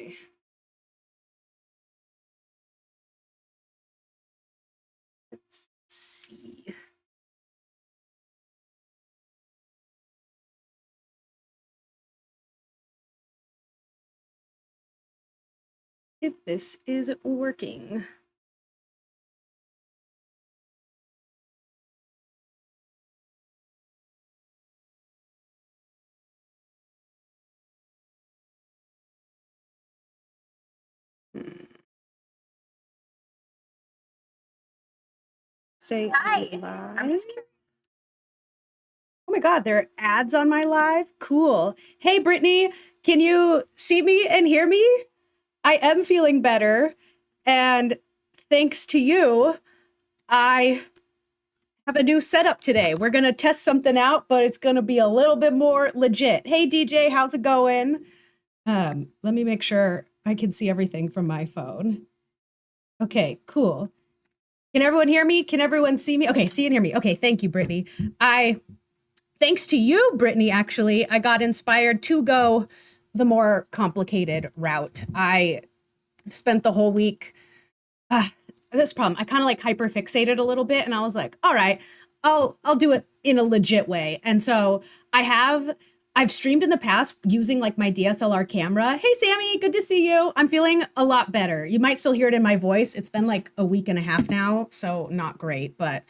Okay. Let's see. If this is working. Say Hi. live. Oh my God, there are ads on my live? Cool. Hey, Brittany, can you see me and hear me? I am feeling better. And thanks to you, I have a new setup today. We're going to test something out, but it's going to be a little bit more legit. Hey, DJ, how's it going? Let me make sure I can see everything from my phone. Okay, cool. Can everyone hear me? Can everyone see me? Okay, see and hear me. Okay, thank you, Brittany. Thanks to you, Brittany, actually, I got inspired to go the more complicated route. I spent the whole week, this problem, I kind of like hyper fixated a little bit, and I was like, all right, I'll do it in a legit way. And so I've streamed in the past using like my DSLR camera. Hey, Sammy, good to see you. I'm feeling a lot better. You might still hear it in my voice. It's been like a week and a half now, so not great, but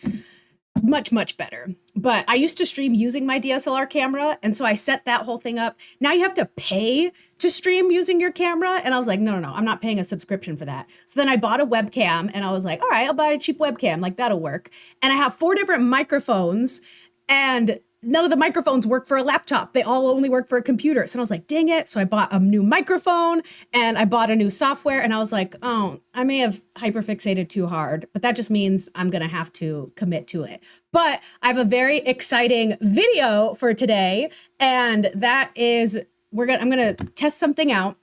much, much better. But I used to stream using my DSLR camera, and so I set that whole thing up. Now you have to pay to stream using your camera, and I was like, no, I'm not paying a subscription for that. So then I bought a webcam, and I was like, all right, I'll buy a cheap webcam, like that'll work. And I have 4 different microphones, and none of the microphones work for a laptop. They all only work for a computer. So I was like, dang it. So I bought a new microphone and I bought a new software, and I was like, oh, I may have hyperfixated too hard, but that just means I'm going to have to commit to it. But I have a very exciting video for today, and that is I'm going to test something out,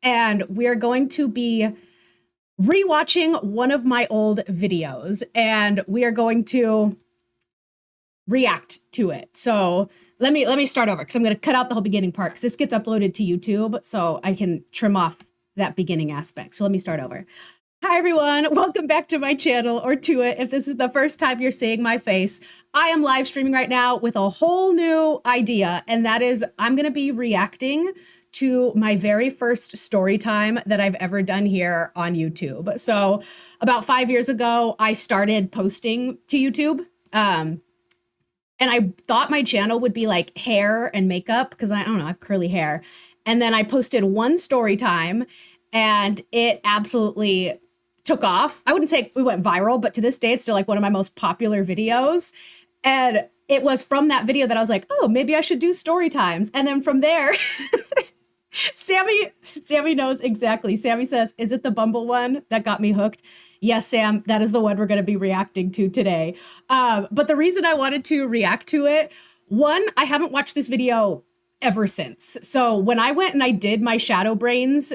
and we're going to be rewatching one of my old videos, and we are going to react to it. So let me start over, because I'm going to cut out the whole beginning part, because this gets uploaded to YouTube, so I can trim off that beginning aspect. So let me start over. Hi, everyone. Welcome back to my channel, or to it if this is the first time you're seeing my face. I am live streaming right now with a whole new idea, and that is I'm going to be reacting to my very first story time that I've ever done here on YouTube. So about 5 years ago, I started posting to YouTube. And I thought my channel would be like hair and makeup, because I don't know, I have curly hair. And then I posted one story time, and it absolutely took off. I wouldn't say it went viral, but to this day, it's still like one of my most popular videos. And it was from that video that I was like, oh, maybe I should do story times. And then from there, Sammy knows exactly. Sammy says, is it the Bumble one that got me hooked? Yes, Sam, that is the one we're going to be reacting to today. But the reason I wanted to react to it, one, I haven't watched this video ever since. So when I went and I did my Shadow Brains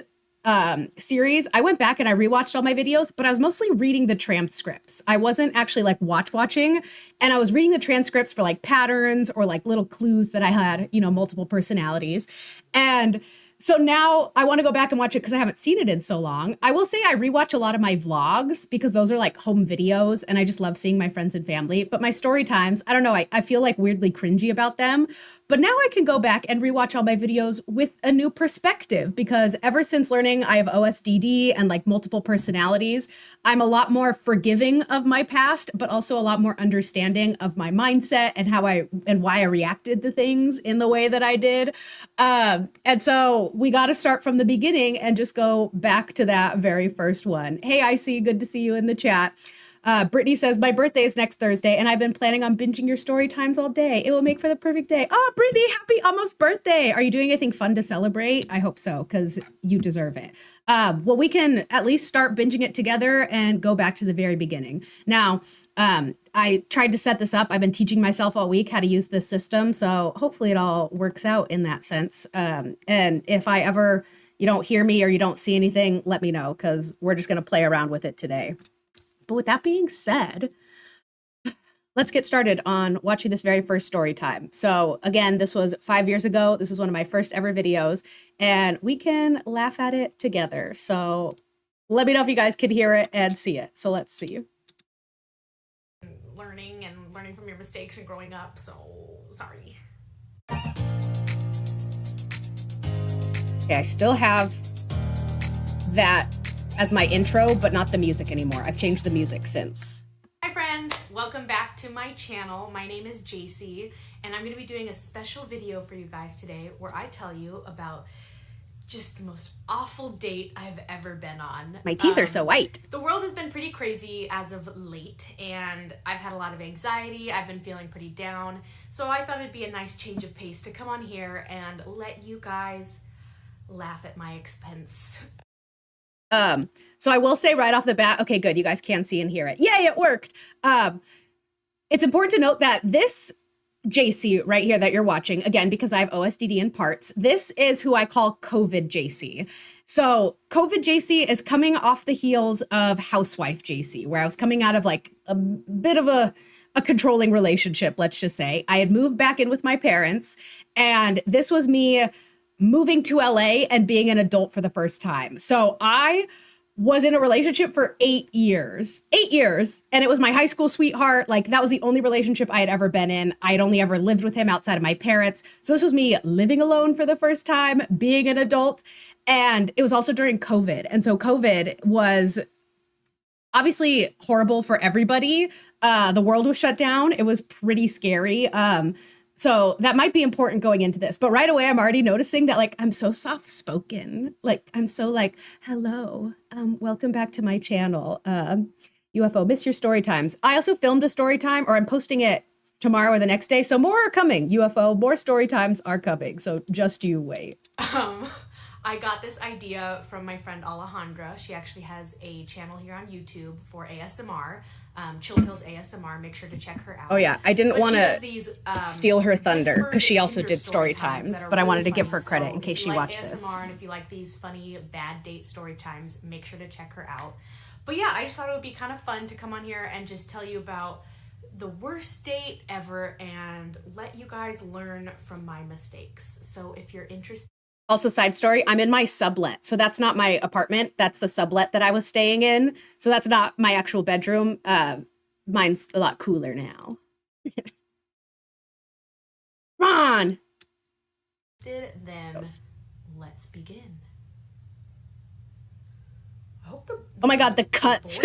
series, I went back and I rewatched all my videos, but I was mostly reading the transcripts. I wasn't actually like watching, and I was reading the transcripts for like patterns or like little clues that I had, multiple personalities. And so now I want to go back and watch it because I haven't seen it in so long. I will say I rewatch a lot of my vlogs because those are like home videos, and I just love seeing my friends and family. But my story times, I don't know, I feel like weirdly cringy about them. But now I can go back and rewatch all my videos with a new perspective, because ever since learning I have OSDD and like multiple personalities, I'm a lot more forgiving of my past, but also a lot more understanding of my mindset and why I reacted to things in the way that I did. And so we got to start from the beginning and just go back to that very first one. Hey, Icy, good to see you in the chat. Brittany says, my birthday is next Thursday, and I've been planning on binging your story times all day. It will make for the perfect day. Oh, Brittany, happy almost birthday. Are you doing anything fun to celebrate? I hope so, because you deserve it. Well, we can at least start binging it together and go back to the very beginning. Now, I tried to set this up. I've been teaching myself all week how to use this system, so hopefully it all works out in that sense. And if you don't hear me or you don't see anything, let me know, because we're just going to play around with it today. But with that being said, Let's get started on watching this very first story time. So again, this was 5 years ago. This was one of my first ever videos, and we can laugh at it together. So let me know if you guys can hear it and see it. So let's see. Learning from your mistakes and growing up, so sorry. Okay, I still have that as my intro, but not the music anymore. I've changed the music since. Hi friends, welcome back to my channel. My name is JC, and I'm going to be doing a special video for you guys today where I tell you about just the most awful date I've ever been on. My teeth are so white. The world has been pretty crazy as of late, and I've had a lot of anxiety. I've been feeling pretty down, so I thought it'd be a nice change of pace to come on here and let you guys laugh at my expense. So I will say right off the bat, okay, good, you guys can see and hear it. Yay, it worked. It's important to note that this JC right here that you're watching, again, because I have OSDD in parts, this is who I call COVID JC. So COVID JC is coming off the heels of housewife JC, where I was coming out of like a bit of a controlling relationship, let's just say. I had moved back in with my parents, and this was me moving to LA and being an adult for the first time. So I was in a relationship for 8 years, and it was my high school sweetheart. Like, that was the only relationship I had ever been in. I had only ever lived with him outside of my parents. So this was me living alone for the first time, being an adult. And it was also during COVID. And so COVID was obviously horrible for everybody. The world was shut down. It was pretty scary. So that might be important going into this, but right away, I'm already noticing that like, I'm so soft spoken. Like, I'm so like, hello, welcome back to my channel. UFO, miss your story times. I also filmed a story time, or I'm posting it tomorrow or the next day. So more are coming, UFO, more story times are coming. So just you wait. I got this idea from my friend Alejandra. She actually has a channel here on YouTube for ASMR, Chill Pills ASMR. Make sure to check her out. Oh yeah, I didn't want to steal her thunder because she also did story times, but I wanted to give her credit in case she watched this. And if you like these funny bad date story times, make sure to check her out. But yeah, I just thought it would be kind of fun to come on here and just tell you about the worst date ever and let you guys learn from my mistakes. So if you're interested. Also, side story, I'm in my sublet. So that's not my apartment. That's the sublet that I was staying in. So that's not my actual bedroom. Mine's a lot cooler now. Come on. Then let's begin. Oh my God, the cuts.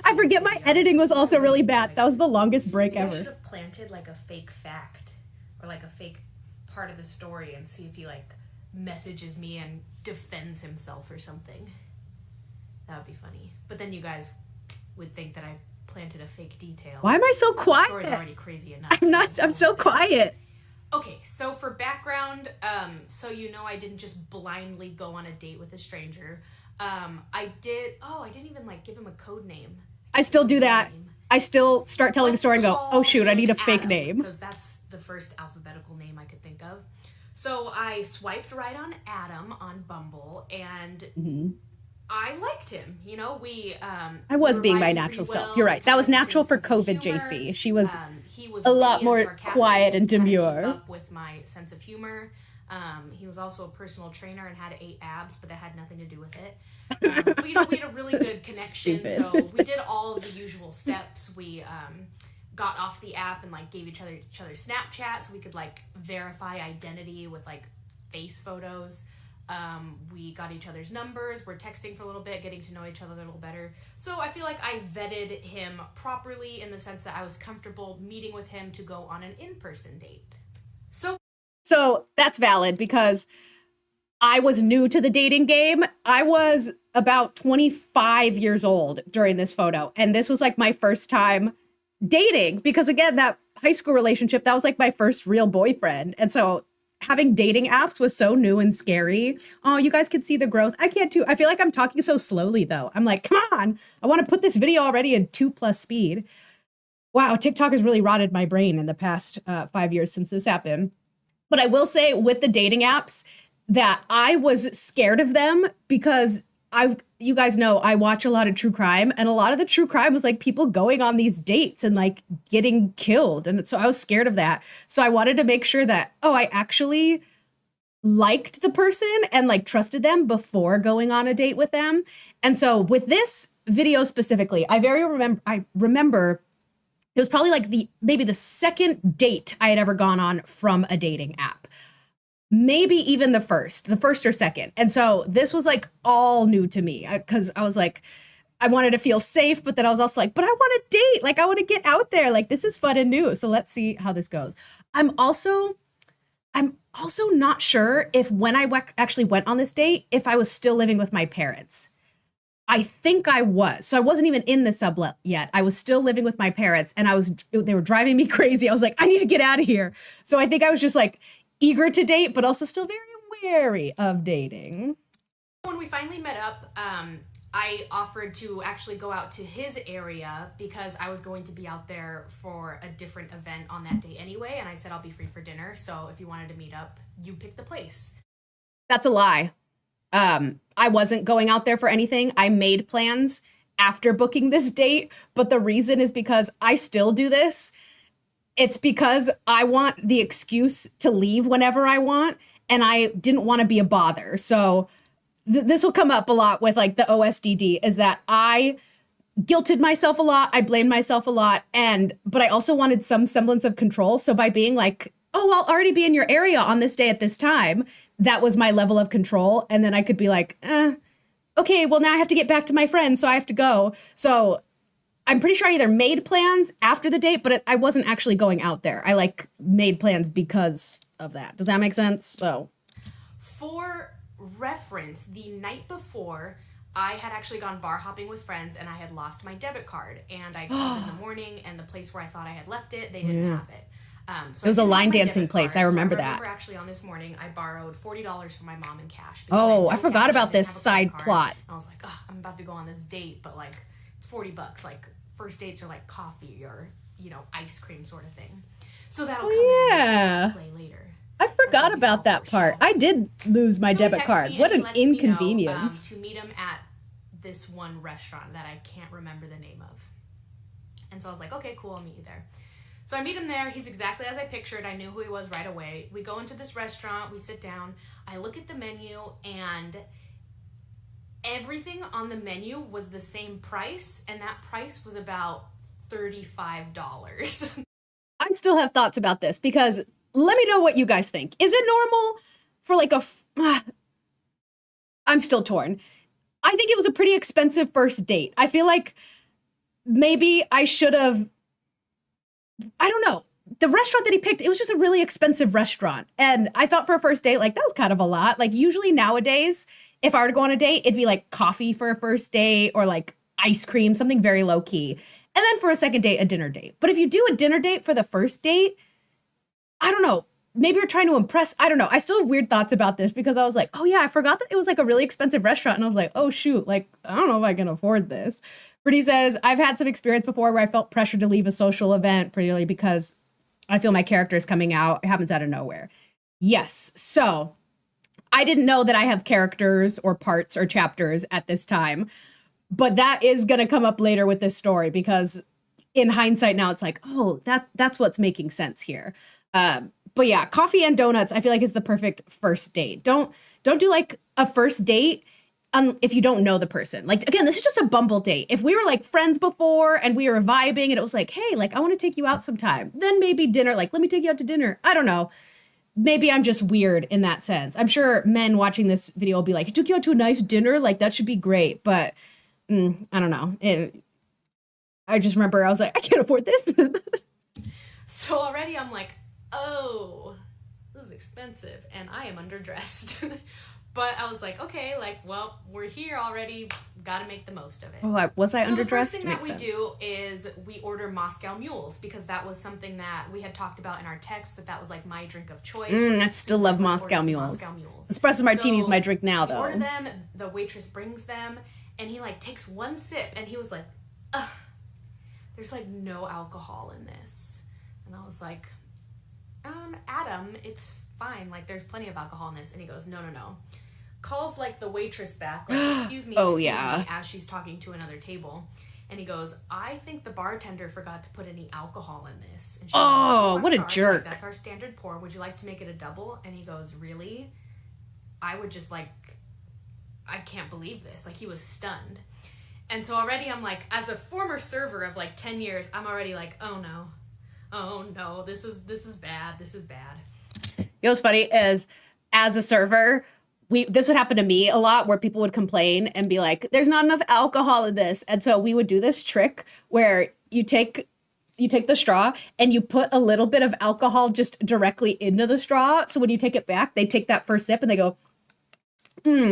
I forget my editing was also really bad. That was the longest break ever. I should have planted like a fake fact or like a fake part of the story and see if he like messages me and defends himself or something. That would be funny. But then you guys would think that I planted a fake detail. Why am I so quiet? The story's already crazy enough. I'm so quiet. Okay, so for background, so you know I didn't just blindly go on a date with a stranger. I didn't even like give him a code name. I still do that. I still start telling the story and go, oh shoot, I need a fake name. Because that's the first alphabetical name I could think of. So I swiped right on Adam on Bumble, and I liked him. You know, I was being my natural self. You're right. That was natural for COVID JC. She was a lot more quiet and demure. Up with my sense of humor. He was also a personal trainer and had 8 abs, but that had nothing to do with it. But, you know, we had a really good connection. Stupid. So we did all of the usual steps. We got off the app and like gave each other Snapchat so we could like verify identity with like face photos. We got each other's numbers. We're texting for a little bit, getting to know each other a little better. So I feel like I vetted him properly in the sense that I was comfortable meeting with him to go on an in-person date. So that's valid because I was new to the dating game. I was about 25 years old during this photo. And this was like my first time dating because, again, that high school relationship, that was like my first real boyfriend. And so having dating apps was so new and scary. Oh, you guys can see the growth. I can't too. I feel like I'm talking so slowly, though. I'm like, come on. I want to put this video already in 2+ speed. Wow, TikTok has really rotted my brain in the past 5 years since this happened. But I will say with the dating apps that I was scared of them because you guys know I watch a lot of true crime, and a lot of the true crime was like people going on these dates and like getting killed. And so I was scared of that. So I wanted to make sure that, oh, I actually liked the person and like trusted them before going on a date with them. And so with this video specifically, I remember it was probably like maybe the second date I had ever gone on from a dating app. Maybe even the first or second. And so this was like all new to me because I was like, I wanted to feel safe, but then I was also like, but I want to date. Like, I want to get out there. Like, this is fun and new. So let's see how this goes. I'm also not sure if when I actually went on this date, if I was still living with my parents. I think I was. So I wasn't even in the sublet yet. I was still living with my parents, and they were driving me crazy. I was like, I need to get out of here. So I think I was just like eager to date, but also still very wary of dating. When we finally met up, I offered to actually go out to his area because I was going to be out there for a different event on that day anyway. And I said, I'll be free for dinner. So if you wanted to meet up, you pick the place. That's a lie. I wasn't going out there for anything. I made plans after booking this date, but the reason is because I still do this. It's because I want the excuse to leave whenever I want, and I didn't want to be a bother. So this will come up a lot with like the OSDD, is that I guilted myself a lot. I blamed myself a lot. But I also wanted some semblance of control. So by being like, oh, I'll already be in your area on this day at this time, that was my level of control. And then I could be like, okay, well, now I have to get back to my friends, so I have to go. So I'm pretty sure I either made plans after the date, but I wasn't actually going out there. I like made plans because of that. Does that make sense? So for reference, the night before, I had actually gone bar hopping with friends, and I had lost my debit card. And I called in the morning, and the place where I thought I had left it, they didn't have it. So it was a line dancing place. I remember that. I remember actually on this morning, I borrowed $40 from my mom in cash. Oh, I forgot about this side plot. And I was like, oh, I'm about to go on this date, but like, it's $40. Like, first dates are like coffee or, ice cream sort of thing. So that'll come in play later. I forgot about that part. I did lose my debit card. What an inconvenience. To meet him at this one restaurant that I can't remember the name of. And so I was like, okay, cool, I'll meet you there. So I meet him there. He's exactly as I pictured. I knew who he was right away. We go into this restaurant. We sit down. I look at the menu, and everything on the menu was the same price, and that price was about $35. I still have thoughts about this because let me know what you guys think. Is it normal for like I'm still torn. I think it was a pretty expensive first date. I feel like maybe I should have, I don't know. The restaurant that he picked, it was just a really expensive restaurant. And I thought for a first date, like that was kind of a lot. Like usually nowadays, if I were to go on a date, it'd be like coffee for a first date or like ice cream, something very low key. And then for a second date, a dinner date. But if you do a dinner date for the first date, I don't know. Maybe you're trying to impress. I don't know. I still have weird thoughts about this because I was like, oh yeah, I forgot that it was like a really expensive restaurant. And I was like, oh shoot, like, I don't know if I can afford this. Brittany says, I've had some experience before where I felt pressured to leave a social event purely because I feel my character is coming out. It happens out of nowhere. Yes. So I didn't know that I have characters or parts or chapters at this time, but that is going to come up later with this story because in hindsight now it's like, oh, that's what's making sense here. But yeah, coffee and donuts, I feel like is the perfect first date. Don't do like a first date if you don't know the person. Like, again, this is just a Bumble date. If we were like friends before and we were vibing and it was like, hey, like I want to take you out sometime, then maybe dinner, like let me take you out to dinner. I don't know. Maybe I'm just weird in that sense. I'm sure men watching this video will be like, he took you out to a nice dinner. Like that should be great. But I don't know. I just remember I was like, I can't afford this. So already I'm like, oh, this is expensive and I am underdressed. But I was like, okay, like, well, we're here already. Got to make the most of it. Oh, was I underdressed? The first thing that we do is we order Moscow Mules because that was something that we had talked about in our text that was like my drink of choice. I still love Moscow Mules. Espresso martini is my drink now, though. We order them. The waitress brings them, and he like takes one sip, and he was like, ugh, there's like no alcohol in this. And I was like, Adam, it's fine. Like there's plenty of alcohol in this. And he goes, no. calls like the waitress back, like, excuse me, Oh, excuse yeah. me, as she's talking to another table. And he goes, I think the bartender forgot to put any alcohol in this. And she goes, Oh, I'm what a sorry. jerk. Like, that's our standard pour. Would you like to make it a double? And he goes, really? I would just like, I can't believe this. Like, he was stunned. And so already I'm like, as a former server of like 10 years, I'm already like, oh no, this is bad. This is bad. You know what's funny is, as a server, this would happen to me a lot, where people would complain and be like, there's not enough alcohol in this. And so we would do this trick where you take the straw and you put a little bit of alcohol just directly into the straw. So when you take it back, they take that first sip and they go,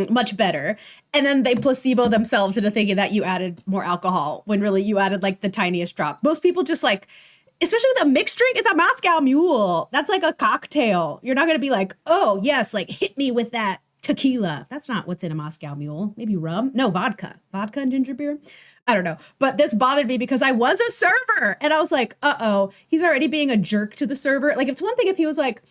much better. And then they placebo themselves into thinking that you added more alcohol when really you added like the tiniest drop. Most people just like, especially with a mixed drink, it's a Moscow Mule. That's like a cocktail. You're not going to be like, oh, yes, like hit me with that tequila. That's not what's in a Moscow Mule. Maybe rum? No, vodka. Vodka and ginger beer? I don't know. But this bothered me because I was a server. And I was like, uh-oh, he's already being a jerk to the server. Like, it's one thing if he was like,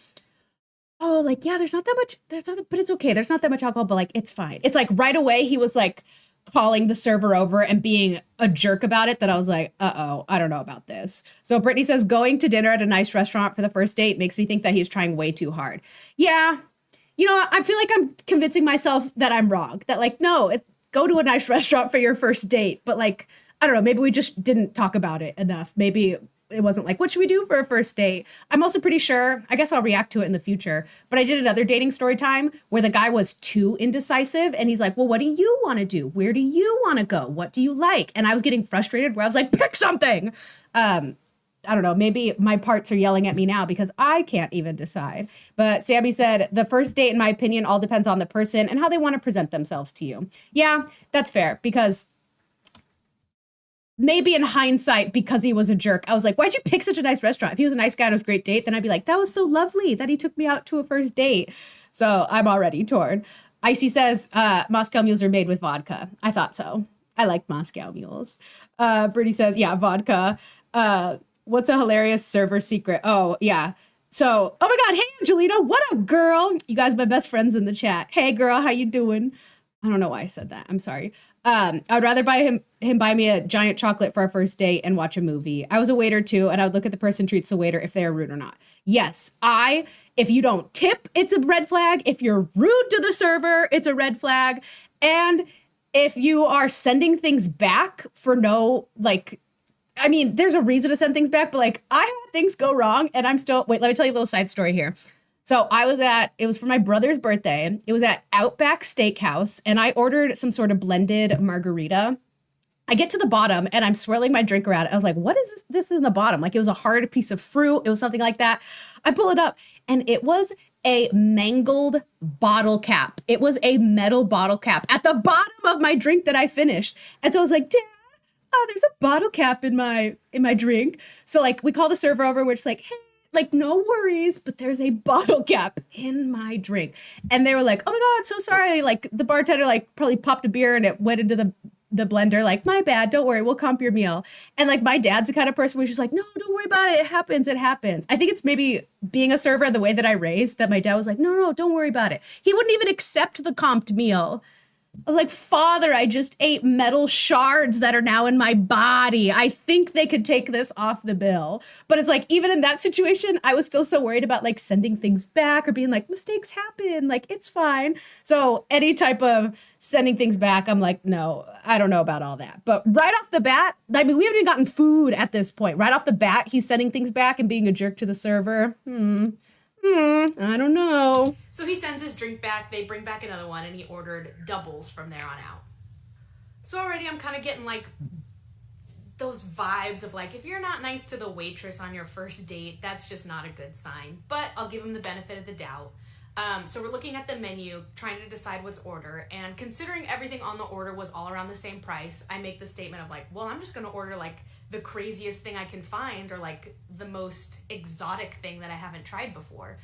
oh, like, yeah, but it's okay. There's not that much alcohol, but like, it's fine. It's like right away he was like calling the server over and being a jerk about it, that I was like, uh-oh, I don't know about this. So Brittany says, going to dinner at a nice restaurant for the first date makes me think that he's trying way too hard. Yeah. You know, I feel like I'm convincing myself that I'm wrong. That like, no, go to a nice restaurant for your first date. But like, I don't know, maybe we just didn't talk about it enough. Maybe it wasn't like, what should we do for a first date? I'm also pretty sure, I guess I'll react to it in the future, but I did another dating story time where the guy was too indecisive and he's like, well, what do you want to do? Where do you want to go? What do you like? And I was getting frustrated where I was like, pick something. I don't know, maybe my parts are yelling at me now because I can't even decide. But Sammy said, the first date, in my opinion, all depends on the person and how they want to present themselves to you. Yeah, that's fair, because maybe in hindsight, because he was a jerk, I was like, why'd you pick such a nice restaurant? If he was a nice guy and it was a great date, then I'd be like, that was so lovely that he took me out to a first date. So I'm already torn. Icy says, Moscow Mules are made with vodka. I thought so. I like Moscow Mules. Brittany says, yeah, vodka. What's a hilarious server secret? Oh, yeah. So, oh my God, hey, Angelina, what up, girl? You guys, my best friends in the chat. Hey, girl, how you doing? I don't know why I said that. I'm sorry. I would rather him buy me a giant chocolate for our first date and watch a movie. I was a waiter too, and I would look at the person treats the waiter if they are rude or not. Yes, if you don't tip, it's a red flag. If you're rude to the server, it's a red flag. And if you are sending things back for no, like, I mean, there's a reason to send things back, but like, I had things go wrong and wait, let me tell you a little side story here. So it was for my brother's birthday. It was at Outback Steakhouse, and I ordered some sort of blended margarita. I get to the bottom, and I'm swirling my drink around. I was like, what is this in the bottom? Like, it was a hard piece of fruit. It was something like that. I pull it up, and it was a mangled bottle cap. It was a metal bottle cap at the bottom of my drink that I finished. And so I was like, Dad, there's a bottle cap in my drink. So, like, we call the server over, and we're just like, hey, like, no worries, but there's a bottle cap in my drink. And they were like, oh my God, so sorry. Like, the bartender, like, probably popped a beer and it went into the blender. Like, my bad, don't worry, we'll comp your meal. And like, my dad's the kind of person where she's like, no, don't worry about it. It happens. I think it's maybe being a server the way that I raised, that my dad was like, no, don't worry about it. He wouldn't even accept the comped meal. I'm like, Father, I just ate metal shards that are now in my body. I think they could take this off the bill. But it's like, even in that situation, I was still so worried about like sending things back or being like, mistakes happen, like, it's fine. So any type of sending things back, I'm like, no, I don't know about all that. But right off the bat, I mean, we haven't even gotten food at this point. Right off the bat, he's sending things back and being a jerk to the server. I don't know. So he sends his drink back, they bring back another one, and he ordered doubles from there on out. So already I'm kind of getting like those vibes of like, if you're not nice to the waitress on your first date, that's just not a good sign. But I'll give him the benefit of the doubt. So we're looking at the menu, trying to decide what's order, and considering everything on the order was all around the same price, I make the statement of like, well, I'm just going to order like the craziest thing I can find, or like the most exotic thing that I haven't tried before.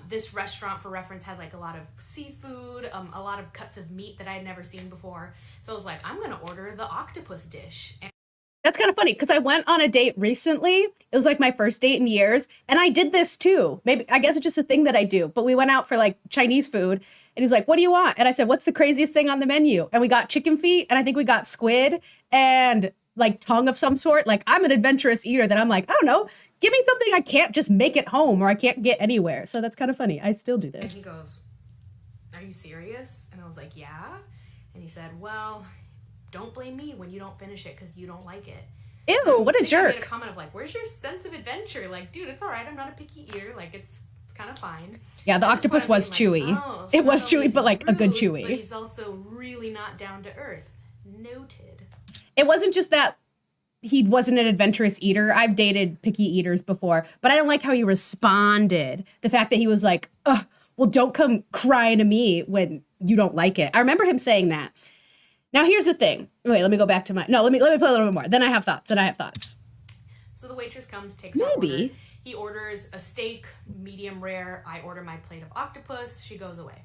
This restaurant, for reference, had like a lot of seafood, a lot of cuts of meat that I had never seen before. So I was like, I'm going to order the octopus dish. And That's kind of funny because I went on a date recently. It was like my first date in years. And I did this too. Maybe, I guess it's just a thing that I do. But we went out for like Chinese food and he's like, what do you want? And I said, what's the craziest thing on the menu? And we got chicken feet and I think we got squid and like tongue of some sort. Like I'm an adventurous eater that I'm like, I don't know, give me something I can't just make at home or I can't get anywhere. So that's kind of funny. I still do And he this. goes, are you serious? And I was like, yeah. And he said, well, don't blame me when you don't finish it because you don't like it. Ew, what a I made a jerk. comment of like, where's your sense of adventure? Like, dude, it's all right. I'm not a picky eater. Like, it's kind of fine. Yeah, the At this octopus point, I'm was thinking, chewy. like, oh, It so was not only chewy, is but he like a good rude, chewy. But he's also really not down to earth. Noted. It wasn't just that he wasn't an adventurous eater. I've dated picky eaters before, but I don't like how he responded. The fact that he was like, ugh, well, don't come crying to me when you don't like it. I remember him saying that. Now, here's the thing. Wait, let me go back to my, no, let me play a little bit more. Then I have thoughts. So the waitress comes, takes our order. Maybe. He orders a steak, medium rare. I order my plate of octopus. She goes away.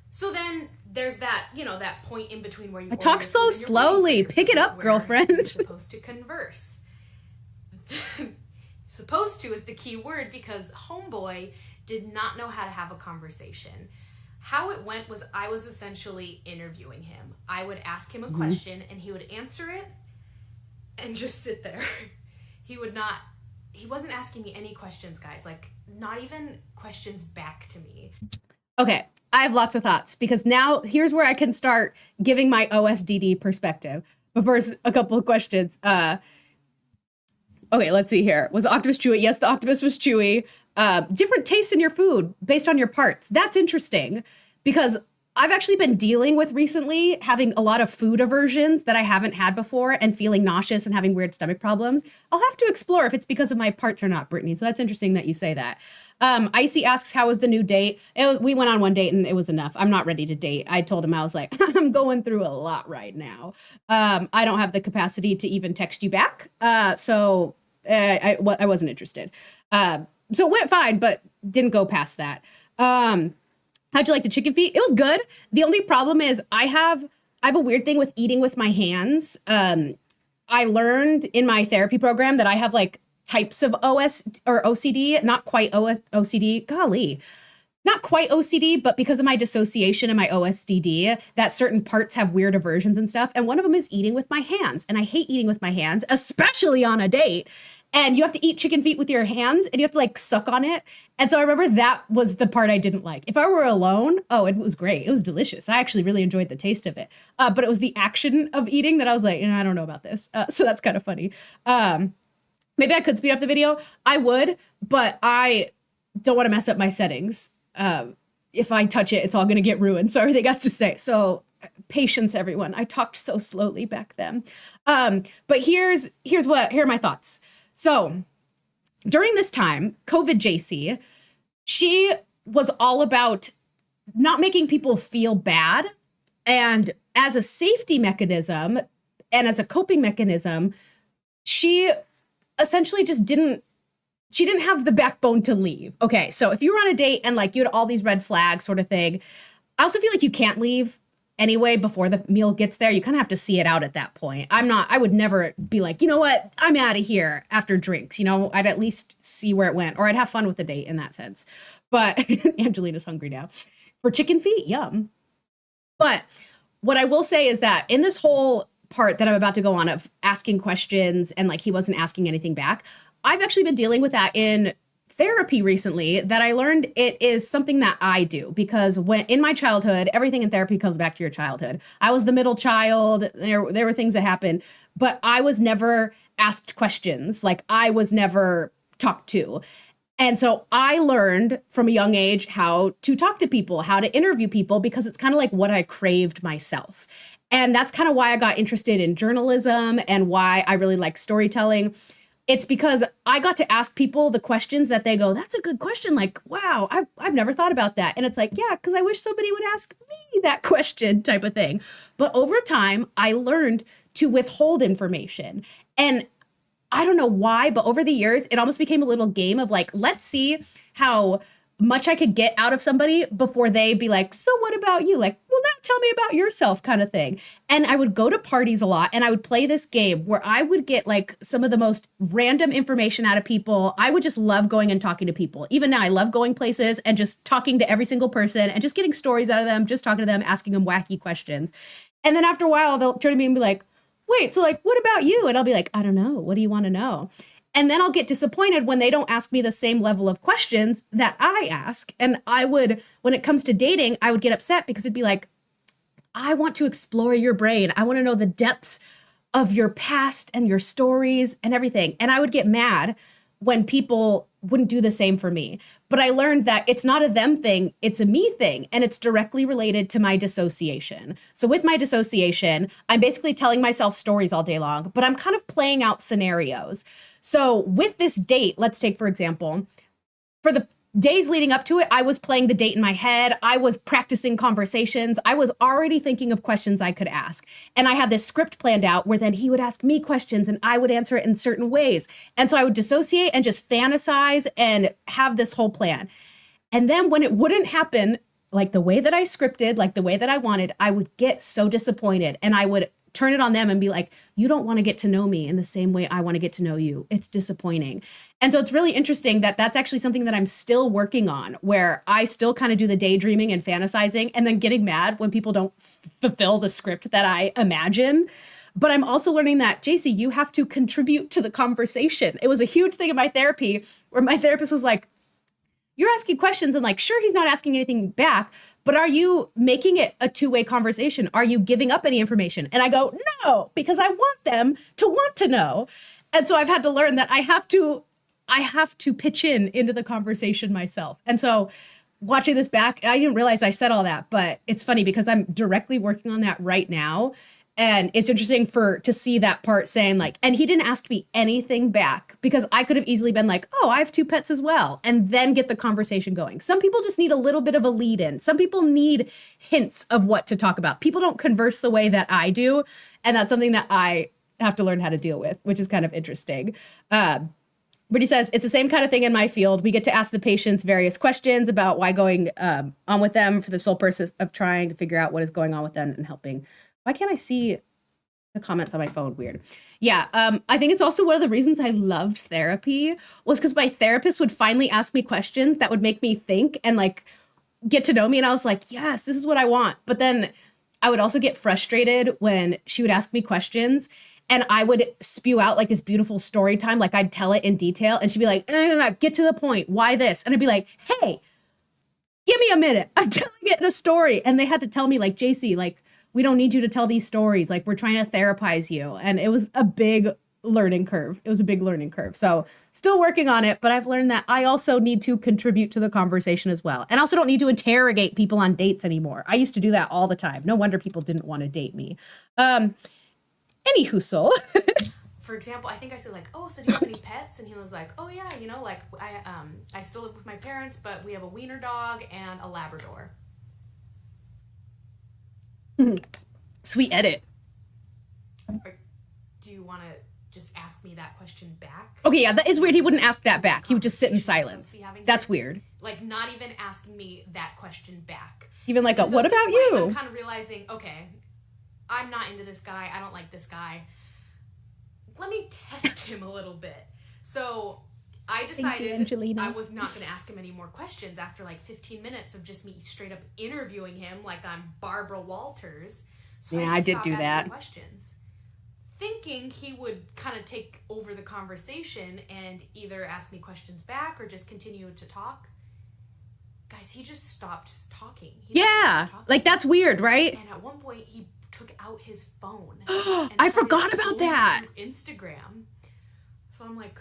So then there's that, that point in between where you I talk so slowly. Pick it up, girlfriend. You're supposed to converse. Supposed to is the key word because homeboy did not know how to have a conversation. How it went was I was essentially interviewing him. I would ask him a question and he would answer it and just sit there. He wasn't asking me any questions, guys. Like, not even questions back to me. Okay, I have lots of thoughts because now here's where I can start giving my OSDD perspective. But first, a couple of questions. Okay, let's see here. Was the octopus chewy? Yes, the octopus was chewy. Different tastes in your food based on your parts. That's interesting because I've actually been dealing with recently having a lot of food aversions that I haven't had before and feeling nauseous and having weird stomach problems. I'll have to explore if it's because of my parts or not, Brittany. So that's interesting that you say that. Icy asks, how was the new date? We went on one date and it was enough. I'm not ready to date. I told him, I was like, I'm going through a lot right now. I don't have the capacity to even text you back. So I wasn't interested. So it went fine, but didn't go past that. How'd you like the chicken feet? It was good. The only problem is I have a weird thing with eating with my hands. I learned in my therapy program that I have like types of OCD, not quite OCD. Golly, not quite OCD, but because of my dissociation and my OSDD, that certain parts have weird aversions and stuff. And one of them is eating with my hands. And I hate eating with my hands, especially on a date. And you have to eat chicken feet with your hands and you have to like suck on it. And so I remember that was the part I didn't like. If I were alone, oh, it was great. It was delicious. I actually really enjoyed the taste of it. But it was the action of eating that I was like, I don't know about this. So that's kind of funny. Maybe I could speed up the video. I would, but I don't want to mess up my settings. If I touch it, it's all going to get ruined. So everything has to say. So patience, everyone. I talked so slowly back then. But here are my thoughts. So during this time, COVID JC, she was all about not making people feel bad. And as a safety mechanism and as a coping mechanism, she essentially just didn't have the backbone to leave. Okay, so if you were on a date and like you had all these red flags sort of thing, I also feel like you can't leave anyway before the meal gets there. You kind of have to see it out at that point. I would never be like, you know what, I'm out of here after drinks. I'd at least see where it went or I'd have fun with the date in that sense. But Angelina's hungry now. For chicken feet, yum. But what I will say is that in this whole part that I'm about to go on of asking questions and like he wasn't asking anything back, I've actually been dealing with that in therapy recently that I learned it is something that I do because when in my childhood, everything in therapy comes back to your childhood. I was the middle child. There were things that happened, but I was never asked questions. Like I was never talked to. And so I learned from a young age how to talk to people, how to interview people, because it's kind of like what I craved myself. And that's kind of why I got interested in journalism and why I really like storytelling. It's because I got to ask people the questions that they go, that's a good question. Like, wow, I've never thought about that. And it's like, yeah, because I wish somebody would ask me that question type of thing. But over time, I learned to withhold information. And I don't know why, but over the years, it almost became a little game of like, let's see how much I could get out of somebody before they be like, so what about you? Like, well, now tell me about yourself kind of thing. And I would go to parties a lot and I would play this game where I would get like some of the most random information out of people. I would just love going and talking to people. Even now, I love going places and just talking to every single person and just getting stories out of them, just talking to them, asking them wacky questions. And then after a while, they'll turn to me and be like, wait, so like, what about you? And I'll be like, I don't know. What do you want to know? And then I'll get disappointed when they don't ask me the same level of questions that I ask. And I would, when it comes to dating, I would get upset because it'd be like, I want to explore your brain. I want to know the depths of your past and your stories and everything. And I would get mad when people wouldn't do the same for me. But I learned that it's not a them thing, it's a me thing. And it's directly related to my dissociation. So with my dissociation, I'm basically telling myself stories all day long, but I'm kind of playing out scenarios. So with this date, let's take, for example, for the days leading up to it, I was playing the date in my head. I was practicing conversations. I was already thinking of questions I could ask. And I had this script planned out where then he would ask me questions and I would answer it in certain ways. And so I would dissociate and just fantasize and have this whole plan. And then when it wouldn't happen, like the way that I scripted, like the way that I wanted, I would get so disappointed and I would turn it on them and be like, you don't want to get to know me in the same way I want to get to know you. It's disappointing. And so it's really interesting that that's actually something that I'm still working on, where I still kind of do the daydreaming and fantasizing and then getting mad when people don't fulfill the script that I imagine. But I'm also learning that, JC, you have to contribute to the conversation. It was a huge thing in my therapy where my therapist was like, you're asking questions and like, sure, he's not asking anything back, but are you making it a two-way conversation? Are you giving up any information? And I go, no, because I want them to want to know. And so I've had to learn that I have to pitch into the conversation myself. And so watching this back, I didn't realize I said all that, but it's funny because I'm directly working on that right now. And it's interesting to see that part saying like, and he didn't ask me anything back because I could have easily been like, oh, I have 2 pets as well, and then get the conversation going. Some people just need a little bit of a lead in. Some people need hints of what to talk about. People don't converse the way that I do. And that's something that I have to learn how to deal with, which is kind of interesting. But he says, it's the same kind of thing in my field. We get to ask the patients various questions about why going on with them for the sole purpose of trying to figure out what is going on with them and helping. Why can't I see the comments on my phone? Weird. Yeah, I think it's also one of the reasons I loved therapy was because my therapist would finally ask me questions that would make me think and like get to know me. And I was like, yes, this is what I want. But then I would also get frustrated when she would ask me questions and I would spew out like this beautiful story time. Like I'd tell it in detail and she'd be like, no, get to the point. Why this? And I'd be like, hey, give me a minute. I'm telling it in a story. And they had to tell me like, JC, like, we don't need you to tell these stories. Like we're trying to therapize you. And it was a big learning curve. So still working on it, but I've learned that I also need to contribute to the conversation as well. And I also don't need to interrogate people on dates anymore. I used to do that all the time. No wonder people didn't want to date me. Anywho, For example, I think I said like, oh, so do you have any pets? And he was like, oh yeah, like I still live with my parents, but we have a wiener dog and a Labrador. Sweet edit. Or do you want to just ask me that question back? Okay, yeah, that is weird. He wouldn't ask that back. He would just sit in silence. That's weird. Like not even asking me that question back. Even like, what about you? I'm kind of realizing, okay, I'm not into this guy. I don't like this guy. Let me test him a little bit. So I decided I was not going to ask him any more questions after like 15 minutes of just me straight up interviewing him like I'm Barbara Walters. So yeah, I did do that. Questions, thinking he would kind of take over the conversation and either ask me questions back or just continue to talk. Guys, he just stopped talking. Like that's weird, right? And at one point, he took out his phone. I forgot about that. Instagram. So I'm like,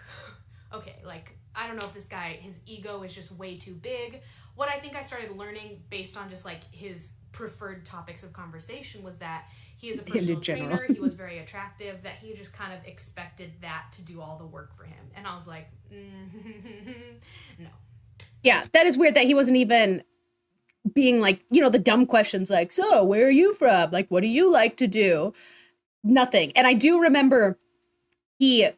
okay, like, I don't know if this guy, his ego is just way too big. What I think I started learning based on just like his preferred topics of conversation was that he is a personal trainer. He was very attractive, that he just kind of expected that to do all the work for him. And I was like, no. Yeah, that is weird that he wasn't even being like, the dumb questions like, so where are you from? Like, what do you like to do? Nothing. And I do remember he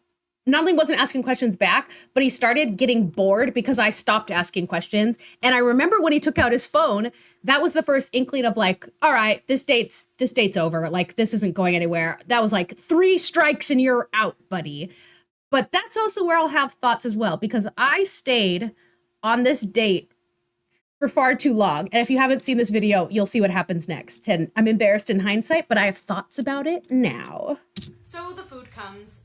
not only wasn't asking questions back, but he started getting bored because I stopped asking questions. And I remember when he took out his phone, that was the first inkling of like, all right, this date's over. Like, this isn't going anywhere. That was like 3 strikes and you're out, buddy. But that's also where I'll have thoughts as well, because I stayed on this date for far too long. And if you haven't seen this video, you'll see what happens next. And I'm embarrassed in hindsight, but I have thoughts about it now. So the food comes.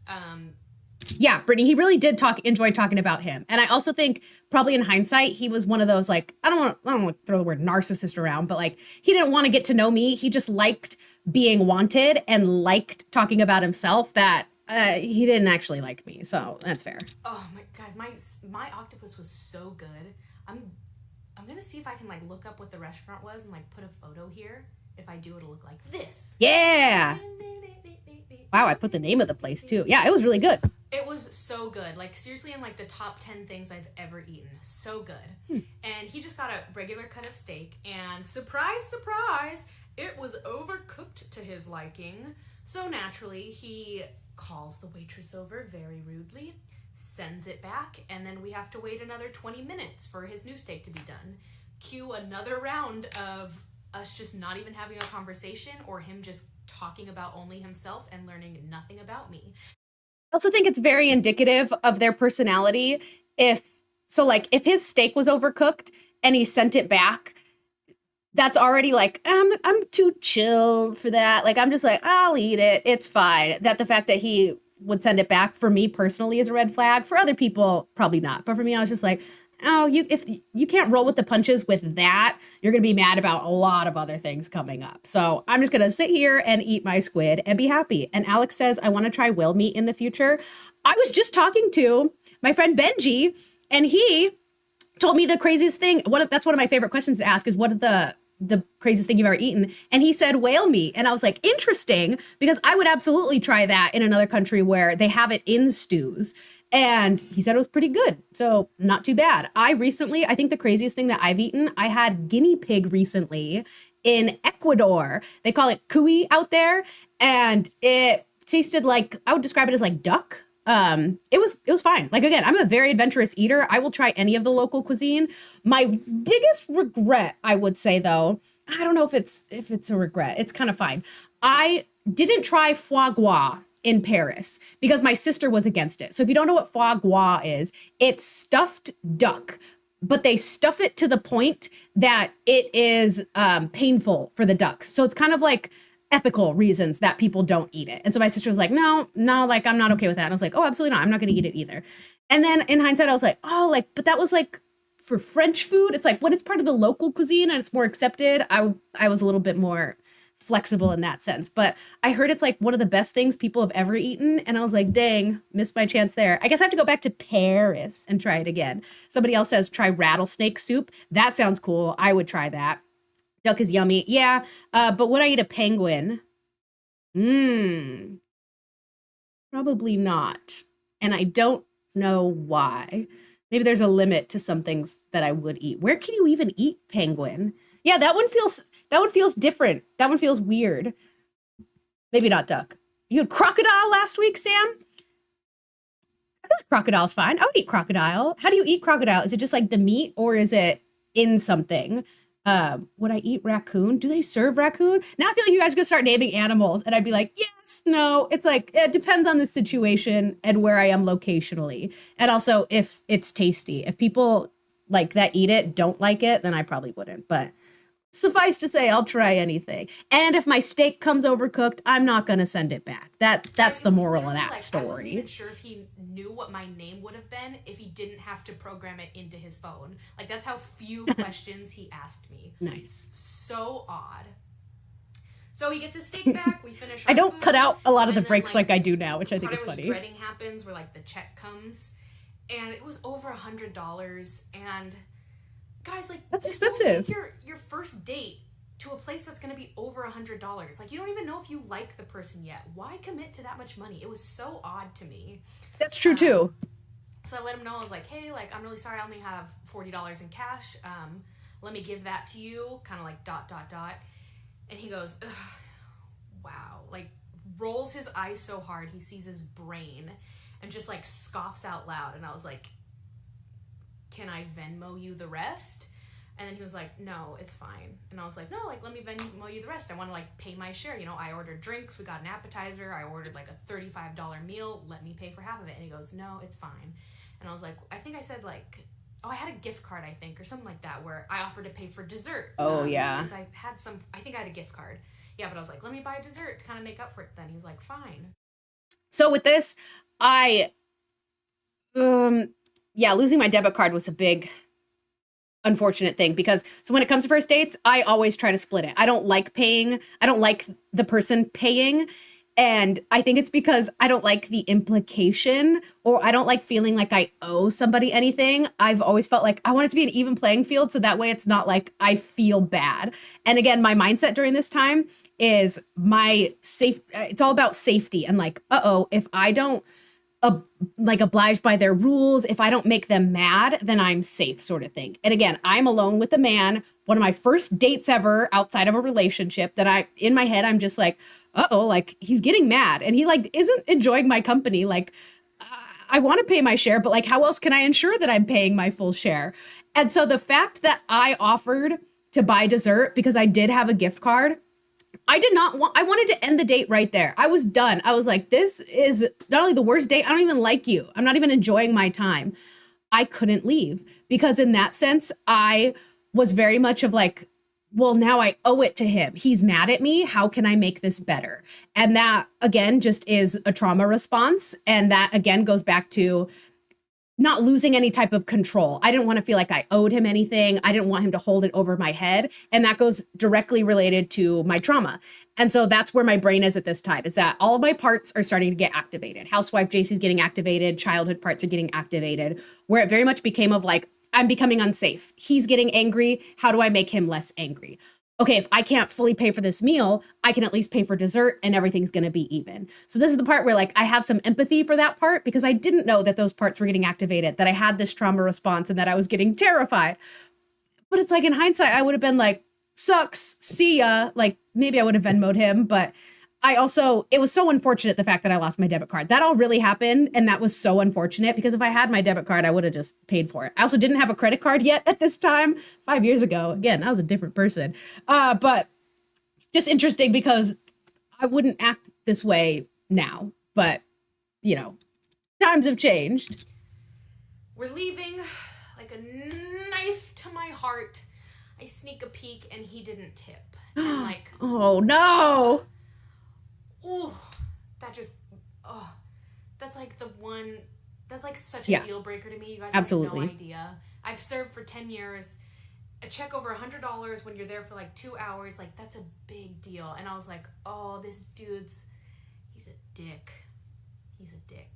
Yeah, Brittany, he really did enjoy talking about him. And I also think probably in hindsight, he was one of those, like, I don't want to throw the word narcissist around, but like, he didn't want to get to know me. He just liked being wanted and liked talking about himself, that he didn't actually like me. So that's fair. Oh my guys, my octopus was so good. I'm gonna see if I can like look up what the restaurant was and like put a photo here. If I do, it'll look like this. Yeah. Wow, I put the name of the place too. Yeah, it was really good. It was so good. Like, seriously, in like the top 10 things I've ever eaten. So good. And he just got a regular cut of steak, and surprise, surprise, it was overcooked to his liking. So naturally, he calls the waitress over very rudely, sends it back, and then we have to wait another 20 minutes for his new steak to be done. Cue another round of us just not even having a conversation, or him just talking about only himself and learning nothing about me. I also think it's very indicative of their personality. If his steak was overcooked and he sent it back, that's already like, I'm too chill for that. Like, I'm just like, I'll eat it. It's fine. That the fact that he would send it back, for me personally, is a red flag. For other people, probably not. But for me, I was just like, oh, if you can't roll with the punches with that, you're going to be mad about a lot of other things coming up. So I'm just going to sit here and eat my squid and be happy. And Alex says, I want to try whale meat in the future. I was just talking to my friend Benji, and he told me the craziest thing. That's one of my favorite questions to ask, is what is the craziest thing you've ever eaten? And he said whale meat. And I was like, interesting, because I would absolutely try that in another country where they have it in stews. And he said it was pretty good. So not too bad. I think the craziest thing that I've eaten, I had guinea pig recently in Ecuador. They call it cuy out there. And it tasted like, I would describe it as like duck. It was fine. Like, again, I'm a very adventurous eater. I will try any of the local cuisine. My biggest regret, I would say, though, I don't know if it's a regret. It's kind of fine. I didn't try foie gras in Paris because my sister was against it. So if you don't know what foie gras is, it's stuffed duck, but they stuff it to the point that it is painful for the ducks. So it's kind of like ethical reasons that people don't eat it. And so my sister was like, no, like, I'm not okay with that. And I was like, oh, absolutely not. I'm not going to eat it either. And then in hindsight, I was like, oh, like, but that was like for French food. It's like when it's part of the local cuisine and it's more accepted, I was a little bit more flexible in that sense. But I heard it's like one of the best things people have ever eaten. And I was like, dang, missed my chance there. I guess I have to go back to Paris and try it again. Somebody else says, try rattlesnake soup. That sounds cool. I would try that. Duck is yummy. Yeah. But would I eat a penguin? Probably not. And I don't know why. Maybe there's a limit to some things that I would eat. Where can you even eat penguin? Yeah, that one feels different. That one feels weird. Maybe not duck. You had crocodile last week, Sam? I feel like crocodile's fine. I would eat crocodile. How do you eat crocodile? Is it just like the meat, or is it in something? Would I eat raccoon? Do they serve raccoon? Now I feel like you guys are gonna start naming animals, and I'd be like, yes, no. It's like, it depends on the situation and where I am locationally. And also if it's tasty. If people like that eat it, don't like it, then I probably wouldn't. But suffice to say, I'll try anything. And if my steak comes overcooked, I'm not gonna send it back. That's the moral of that story. I wasn't even sure if he knew what my name would have been if he didn't have to program it into his phone. Like, that's how few questions he asked me. Nice. So odd. So he gets his steak back. We finish our I don't food, cut out a lot of the and then, breaks like I do now, which I think is part funny. dreading happens where like the check comes, and it was over $100. And guys, like, that's just expensive. don't take your first date to a place that's going to be over $100. Like, you don't even know if you like the person yet. Why commit to that much money? It was so odd to me. That's true too. So I let him know. I was like, hey, like, I'm really sorry. I only have $40 in cash. Let me give that to you. Kind of like ... And he goes, ugh, wow. Like, rolls his eyes so hard he sees his brain. and just like scoffs out loud. And I was like, can I Venmo you the rest? And then he was like, no, it's fine. And I was like, no, like, let me Venmo you the rest. I want to like pay my share. You know, I ordered drinks. We got an appetizer. I ordered like a $35 meal. Let me pay for half of it. And he goes, no, it's fine. And I was like, I think I said like, oh, I had a gift card, I think, or something like that, where I offered to pay for dessert. Oh, yeah. Because I think I had a gift card. Yeah, but I was like, let me buy a dessert to kind of make up for it then. He was like, fine. So with this, losing my debit card was a big unfortunate thing because so when it comes to first dates, I always try to split it. I don't like paying. I don't like the person paying. And I think it's because I don't like the implication or I don't like feeling like I owe somebody anything. I've always felt like I want it to be an even playing field. So that way it's not like I feel bad. And again, my mindset during this time is it's all about safety and like, if I don't obliged by their rules, if I don't make them mad, then I'm safe sort of thing. And again, I'm alone with a man, one of my first dates ever outside of a relationship that in my head, I'm just like, like he's getting mad and he like isn't enjoying my company. Like I want to pay my share, but like how else can I ensure that I'm paying my full share? And so the fact that I offered to buy dessert because I did have a gift card, I wanted to end the date right there. I was done. I was like, this is not only the worst date, I don't even like you. I'm not even enjoying my time. I couldn't leave because in that sense, I was very much of like, well, now I owe it to him. He's mad at me. How can I make this better? And that again, just is a trauma response. And that again goes back to not losing any type of control. I didn't want to feel like I owed him anything. I didn't want him to hold it over my head. And that goes directly related to my trauma. And so that's where my brain is at this time, is that all of my parts are starting to get activated. Housewife JC's getting activated. Childhood parts are getting activated, where it very much became of like, I'm becoming unsafe. He's getting angry. How do I make him less angry? Okay, if I can't fully pay for this meal, I can at least pay for dessert and everything's going to be even. So this is the part where like I have some empathy for that part because I didn't know that those parts were getting activated, that I had this trauma response and that I was getting terrified. But it's like in hindsight, I would have been like, sucks, see ya. Like maybe I would have Venmo'd him, but it was so unfortunate the fact that I lost my debit card. That all really happened. And that was so unfortunate because if I had my debit card, I would have just paid for it. I also didn't have a credit card yet at this time, 5 years ago. Again, I was a different person. But just interesting because I wouldn't act this way now. But, you know, times have changed. We're leaving like a knife to my heart. I sneak a peek and he didn't tip. And like, oh no. Oh, that's like that's like such a deal breaker to me. You guys have no idea. I've served for 10 years. A check over $100 when you're there for like 2 hours, like that's a big deal. And I was like, oh, this dude's, he's a dick. He's a dick.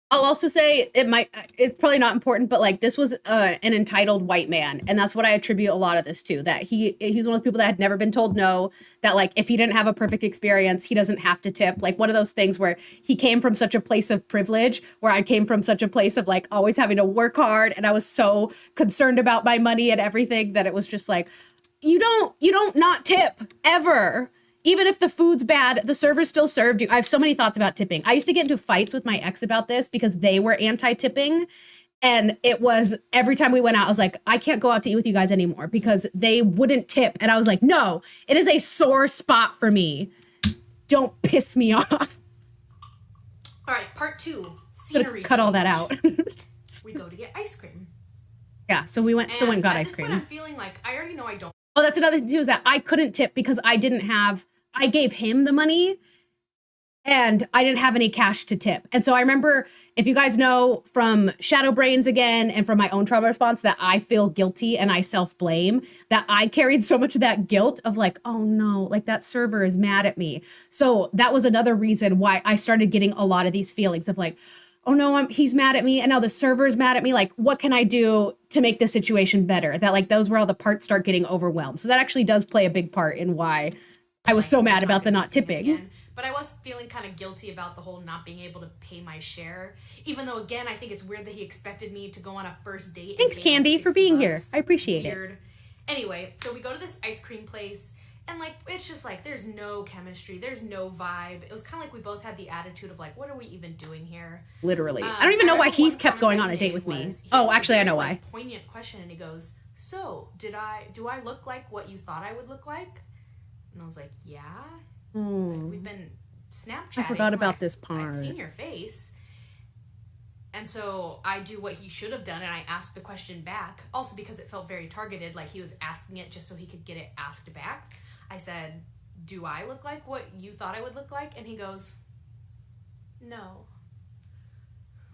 I'll also say it's probably not important, but like this was an entitled white man. And that's what I attribute a lot of this to, that he's one of those people that had never been told no, that like if he didn't have a perfect experience, he doesn't have to tip. Like one of those things where he came from such a place of privilege, where I came from such a place of like always having to work hard. And I was so concerned about my money and everything that it was just like, you don't not tip ever. Even if the food's bad, the server still served you. I have so many thoughts about tipping. I used to get into fights with my ex about this because they were anti-tipping. And it was every time we went out, I was like, I can't go out to eat with you guys anymore because they wouldn't tip. And I was like, no, it is a sore spot for me. Don't piss me off. All right, part 2, scenery. Cut all that out. We go to get ice cream. Yeah, so we still went and got ice cream. At this point, I'm feeling like I already know I don't. Oh, that's another thing too, is that I couldn't tip because I gave him the money and I didn't have any cash to tip. And so I remember, if you guys know from Shadow Brains again and from my own trauma response, that I feel guilty and I self-blame, that I carried so much of that guilt of like, oh no, like that server is mad at me. So that was another reason why I started getting a lot of these feelings of like, oh no, he's mad at me and now the server's mad at me. Like, what can I do to make this situation better? That like those where all the parts start getting overwhelmed. So that actually does play a big part in why I was so mad about the not tipping. But I was feeling kind of guilty about the whole not being able to pay my share. Even though, again, I think it's weird that he expected me to go on a first date. Thanks, Candy, for being here. I appreciate it. Anyway, so we go to this ice cream place, And like, it's just like, there's no chemistry, there's no vibe. It was kind of like we both had the attitude of like, what are we even doing here? Literally. I don't even know why he kept going on a date with me. Oh, actually, I know why. Poignant question, and he goes, "So, do I look like what you thought I would look like?" And I was like, "Yeah." Like, we've been Snapchatting. I forgot about this part. I've seen your face. And so I do what he should have done, and I asked the question back. Also because it felt very targeted, like he was asking it just so he could get it asked back. I said, "Do I look like what you thought I would look like?" And he goes, "No."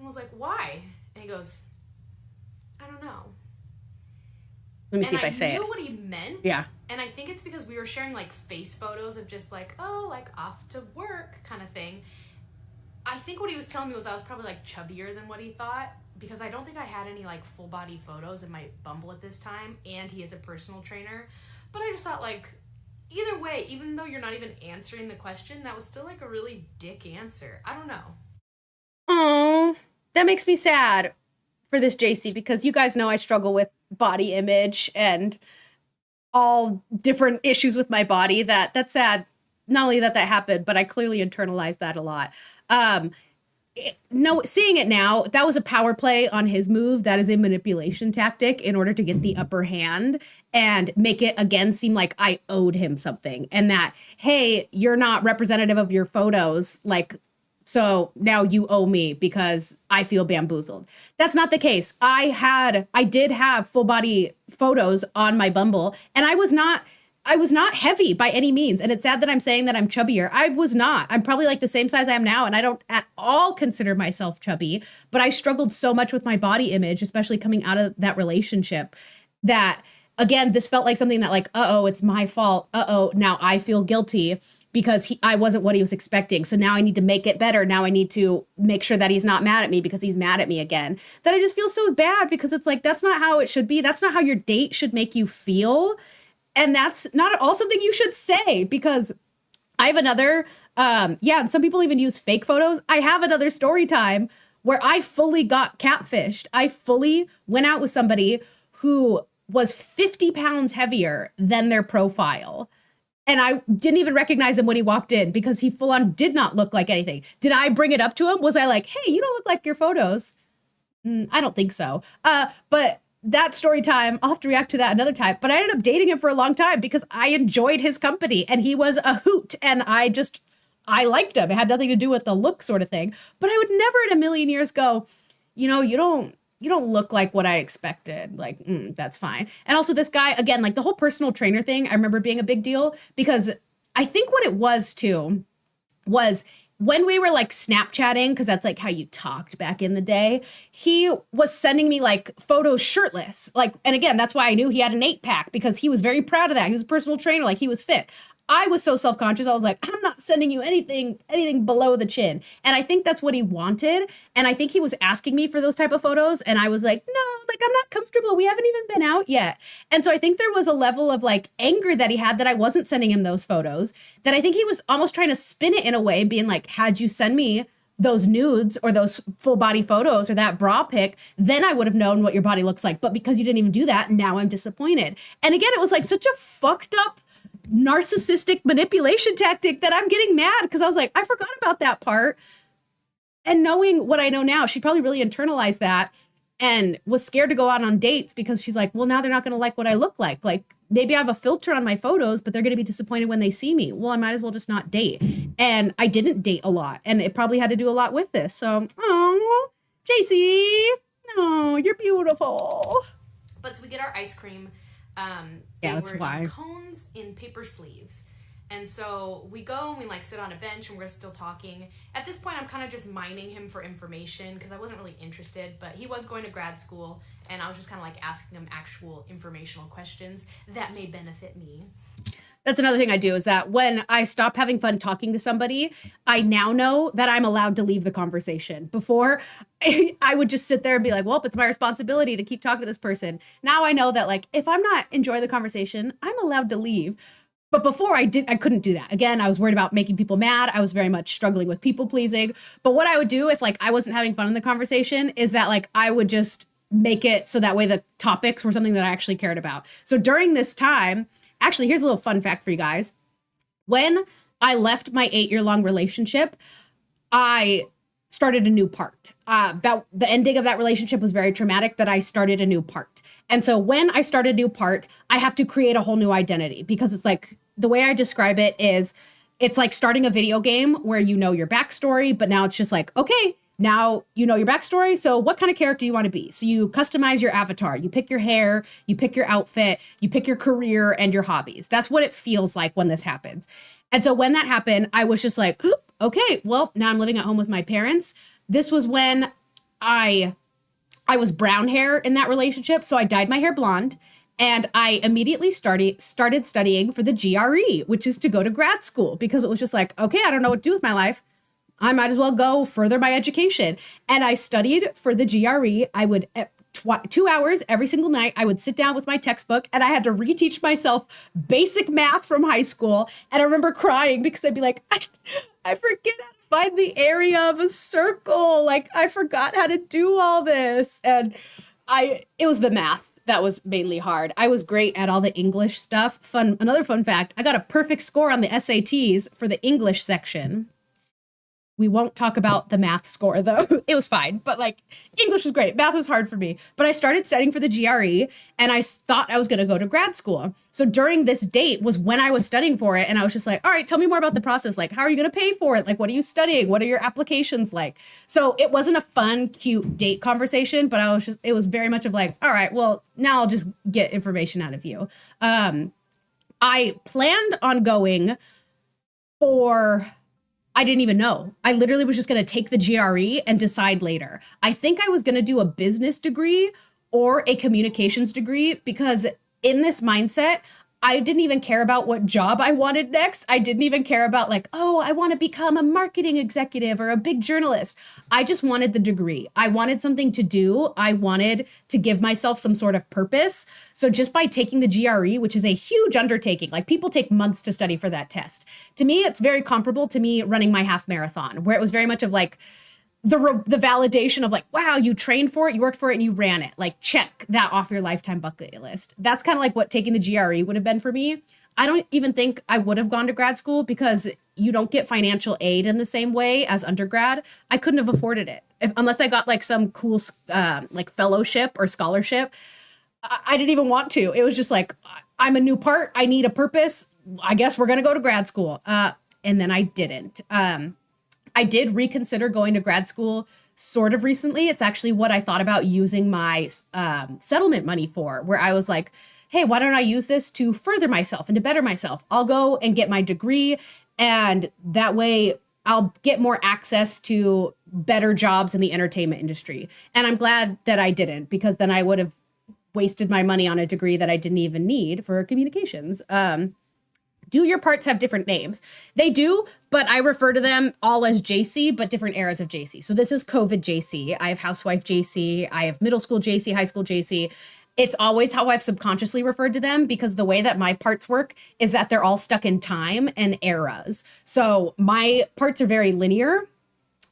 I was like, "Why?" And he goes, "I don't know." Let me see if I say it. I knew what he meant. Yeah. And I think it's because we were sharing like face photos of just like, oh, like off to work kind of thing. I think what he was telling me was I was probably like chubbier than what he thought, because I don't think I had any like full body photos in my Bumble at this time, and he is a personal trainer. But I just thought, like, either way, even though you're not even answering the question, that was still like a really dick answer. I don't know. Oh, that makes me sad for this JC, because you guys know I struggle with body image and all different issues with my body. That's sad. Not only that happened, but I clearly internalized that a lot. No, seeing it now, that was a power play on his move. That is a manipulation tactic in order to get the upper hand and make it again seem like I owed him something, and that, hey, you're not representative of your photos, like, so now you owe me because I feel bamboozled. That's not the case. I did have full body photos on my Bumble, and I was not heavy by any means. And it's sad that I'm saying that I'm chubbier. I was not. I'm probably like the same size I am now, and I don't at all consider myself chubby, but I struggled so much with my body image, especially coming out of that relationship, that again, this felt like something that like, uh-oh, it's my fault. Uh-oh, now I feel guilty because I wasn't what he was expecting. So now I need to make it better. Now I need to make sure that he's not mad at me because he's mad at me again. That I just feel so bad, because it's like, that's not how it should be. That's not how your date should make you feel. And that's not at all something you should say, because I have another, and some people even use fake photos. I have another story time where I fully got catfished. I fully went out with somebody who was 50 pounds heavier than their profile. And I didn't even recognize him when he walked in, because he full on did not look like anything. Did I bring it up to him? Was I like, hey, you don't look like your photos? I don't think so. But that story time, I'll have to react to that another time. But I ended up dating him for a long time because I enjoyed his company, and he was a hoot, and I liked him. It had nothing to do with the look sort of thing. But I would never in a million years go, you don't look like what I expected. Like, that's fine. And also this guy, again, like the whole personal trainer thing, I remember being a big deal, because I think what it was too was when we were like Snapchatting, because that's like how you talked back in the day, he was sending me like photos shirtless. Like, and again, that's why I knew he had an 8-pack, because he was very proud of that. He was a personal trainer, like he was fit. I was so self-conscious. I was like, I'm not sending you anything below the chin. And I think that's what he wanted. And I think he was asking me for those type of photos. And I was like, no, like, I'm not comfortable. We haven't even been out yet. And so I think there was a level of like anger that he had that I wasn't sending him those photos, that I think he was almost trying to spin it in a way, being like, had you send me those nudes or those full body photos or that bra pic, then I would have known what your body looks like. But because you didn't even do that, now I'm disappointed. And again, it was like such a fucked up narcissistic manipulation tactic that I'm getting mad, because I was like, I forgot about that part. And knowing what I know now, she probably really internalized that and was scared to go out on dates, because she's like, well, now they're not going to like what I look like. Like, maybe I have a filter on my photos, but they're going to be disappointed when they see me. Well, I might as well just not date. And I didn't date a lot, and it probably had to do a lot with this. So, oh, JC, oh, you're beautiful. But so we get our ice cream. Yeah, that's why. In cones in paper sleeves. And so we go and we like sit on a bench and we're still talking. At this point, I'm kind of just mining him for information because I wasn't really interested, but he was going to grad school, and I was just kind of like asking him actual informational questions that may benefit me. That's another thing I do, is that when I stop having fun talking to somebody, I now know that I'm allowed to leave the conversation. Before, I would just sit there and be like, well, it's my responsibility to keep talking to this person. Now I know that, like, if I'm not enjoying the conversation, I'm allowed to leave. But before I couldn't do that. Again, I was worried about making people mad. I was very much struggling with people pleasing. But what I would do if like I wasn't having fun in the conversation is that like I would just make it so that way the topics were something that I actually cared about. So during this time, Actually, here's a little fun fact for you guys. When I left my 8-year-long relationship, I started a new part. About the ending of that relationship was very traumatic, that I started a new part. And so when I start a new part, I have to create a whole new identity, because it's like, the way I describe it is, it's like starting a video game where you know your backstory, but now it's just like, okay, now you know your backstory. So what kind of character you want to be? So you customize your avatar, you pick your hair, you pick your outfit, you pick your career and your hobbies. That's what it feels like when this happens. And so when that happened, I was just like, okay, well, now I'm living at home with my parents. This was when I was brown hair in that relationship. So I dyed my hair blonde, and I immediately started studying for the GRE, which is to go to grad school, because it was just like, okay, I don't know what to do with my life. I might as well go further my education. And I studied for the GRE. I would 2 hours every single night. I would sit down with my textbook, and I had to reteach myself basic math from high school. And I remember crying because I'd be like, I forget how to find the area of a circle. Like, I forgot how to do all this. And it was the math that was mainly hard. I was great at all the English stuff. Another fun fact, I got a perfect score on the SATs for the English section. We won't talk about the math score, though. It was fine, but like, English was great. Math was hard for me. But I started studying for the GRE, and I thought I was going to go to grad school. So during this date was when I was studying for it. And I was just like, all right, tell me more about the process. Like, how are you going to pay for it? Like, what are you studying? What are your applications like? So it wasn't a fun, cute date conversation, but it was very much of like, all right, well, now I'll just get information out of you. I planned on going I didn't even know. I literally was just going to take the GRE and decide later. I think I was going to do a business degree or a communications degree, because in this mindset, I didn't even care about what job I wanted next. I didn't even care about like, oh, I want to become a marketing executive or a big journalist. I just wanted the degree. I wanted something to do. I wanted to give myself some sort of purpose. So just by taking the GRE, which is a huge undertaking, like people take months to study for that test. To me, it's very comparable to me running my half marathon, where it was very much of like, the validation of like, wow, you trained for it, you worked for it, and you ran it. Like, check that off your lifetime bucket list. That's kind of like what taking the GRE would have been for me. I don't even think I would have gone to grad school, because you don't get financial aid in the same way as undergrad. I couldn't have afforded it unless I got like some cool like fellowship or scholarship. I didn't even want to. It was just like, I'm a new part. I need a purpose. I guess we're going to go to grad school. And then I didn't. I did reconsider going to grad school sort of recently. It's actually what I thought about using my settlement money for, where I was like, hey, why don't I use this to further myself and to better myself? I'll go and get my degree, and that way I'll get more access to better jobs in the entertainment industry. And I'm glad that I didn't, because then I would have wasted my money on a degree that I didn't even need for communications. Do your parts have different names? They do, but I refer to them all as JC, but different eras of JC. So this is COVID JC. I have housewife JC. I have middle school JC, high school JC. It's always how I've subconsciously referred to them, because the way that my parts work is that they're all stuck in time and eras. So my parts are very linear.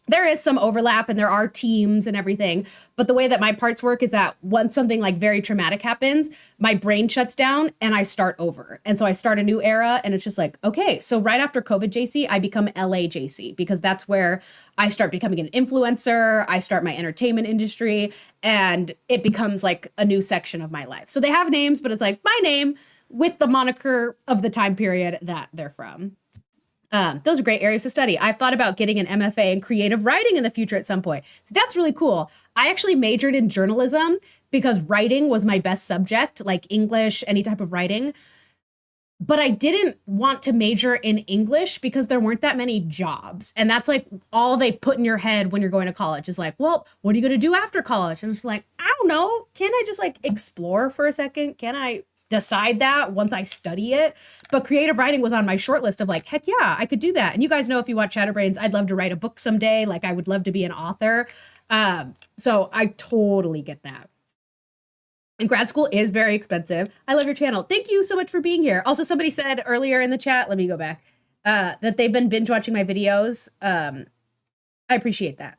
There is some overlap and there are teams and everything. But the way that my parts work is that once something like very traumatic happens, my brain shuts down and I start over. And so I start a new era, and it's just like, okay, so right after COVID JC, I become LA JC, because that's where I start becoming an influencer. I start my entertainment industry, and it becomes like a new section of my life. So they have names, but it's like my name with the moniker of the time period that they're from. Those are great areas to study. I've thought about getting an MFA in creative writing in the future at some point. So that's really cool. I actually majored in journalism because writing was my best subject, like English, any type of writing. But I didn't want to major in English because there weren't that many jobs. And that's like all they put in your head when you're going to college is like, well, what are you going to do after college? And it's like, I don't know. Can I just like explore for a second? Can I decide that once I study it? But creative writing was on my short list of like, heck yeah, I could do that. And you guys know, if you watch Chatterbrains, I'd love to write a book someday. Like, I would love to be an author. So I totally get that. And grad school is very expensive. I love your channel. Thank you so much for being here. Also, somebody said earlier in the chat, let me go back, that they've been binge watching my videos. I appreciate that.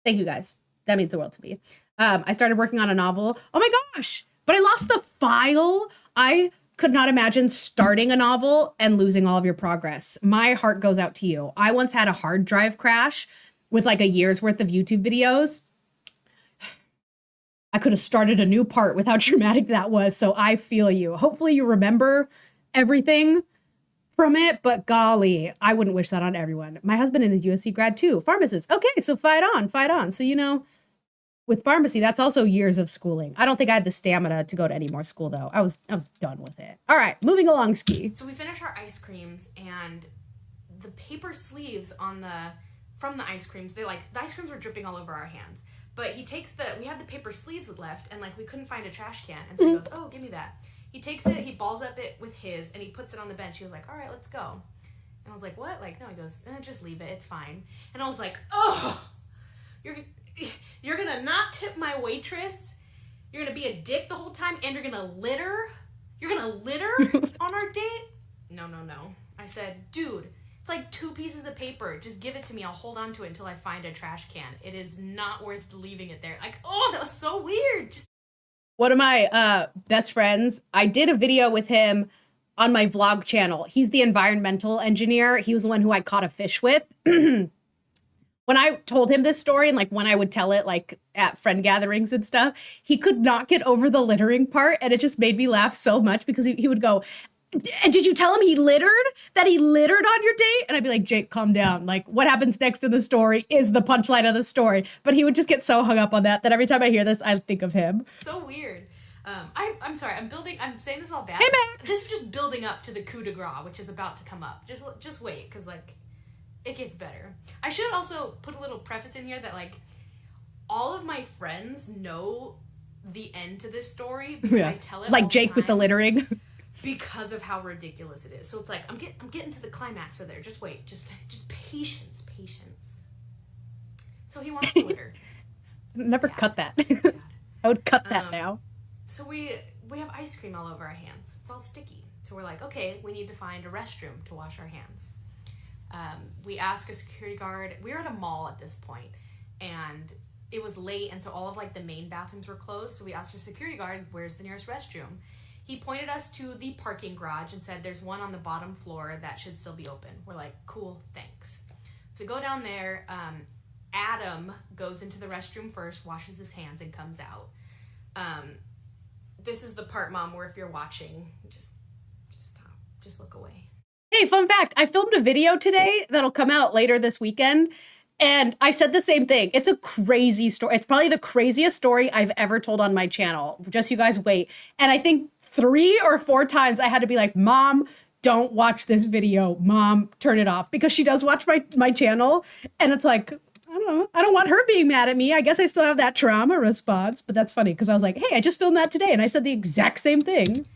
Thank you guys. That means the world to me. I started working on a novel. Oh my gosh. But I lost the file. I could not imagine starting a novel and losing all of your progress. My heart goes out to you. I once had a hard drive crash with like a year's worth of YouTube videos. I could have started a new part with how traumatic that was. So I feel you. Hopefully you remember everything from it, but golly, I wouldn't wish that on everyone. My husband is a USC grad too, pharmacist. Okay, so fight on, fight on. So, you know, with pharmacy, that's also years of schooling. I don't think I had the stamina to go to any more school though. I was done with it. All right, moving along, Ski. So we finished our ice creams, and the paper sleeves from the ice creams, the ice creams were dripping all over our hands. But we had the paper sleeves left, and like we couldn't find a trash can, and so he goes, "Oh, give me that." He takes it, he balls up it with his, and he puts it on the bench. He was like, "All right, let's go." And I was like, "What?" Like, no, he goes, "Just leave it, it's fine." And I was like, "Oh, you're gonna not tip my waitress, you're gonna be a dick the whole time, and you're gonna litter on our date?" No. I said, "Dude, it's like 2 pieces of paper. Just give it to me. I'll hold on to it until I find a trash can. It is not worth leaving it there." Like, oh, that was so weird. One of my best friends, I did a video with him on my vlog channel. He's the environmental engineer. He was the one who I caught a fish with. When I told him this story and like when I would tell it like at friend gatherings and stuff, he could not get over the littering part. And it just made me laugh so much because he would go, "And did you tell him that he littered on your date?" And I'd be like, "Jake, calm down. Like what happens next in the story is the punchline of the story." But he would just get so hung up on that every time I hear this, I think of him. So weird. I'm sorry. I'm saying this all bad. Hey, Max. This is just building up to the coup de grace, which is about to come up. Just wait, because like it gets better. I should also put a little preface in here that like all of my friends know the end to this story because I tell it like all Jake the with the time littering. because of how ridiculous it is. So it's like I'm getting to the climax of there. Just wait. Just patience. So he wants to litter. Never cut that. I would cut that now. So we have ice cream all over our hands. It's all sticky. So we're like, okay, we need to find a restroom to wash our hands. We ask a security guard. We were at a mall at this point, and it was late, and so all of like the main bathrooms were closed. So we asked a security guard, "Where's the nearest restroom?" He pointed us to the parking garage and said, "There's one on the bottom floor that should still be open." We're like, "Cool, thanks." So we go down there. Adam goes into the restroom first, washes his hands, and comes out. This is the part, Mom, where if you're watching, just stop. Just look away. Hey, fun fact. I filmed a video today that'll come out later this weekend. And I said the same thing. It's a crazy story. It's probably the craziest story I've ever told on my channel. Just you guys wait. And I think 3 or 4 times I had to be like, "Mom, don't watch this video. Mom, turn it off." Because she does watch my channel. And it's like, I don't know. I don't want her being mad at me. I guess I still have that trauma response. But that's funny because I was like, "Hey, I just filmed that today." And I said the exact same thing.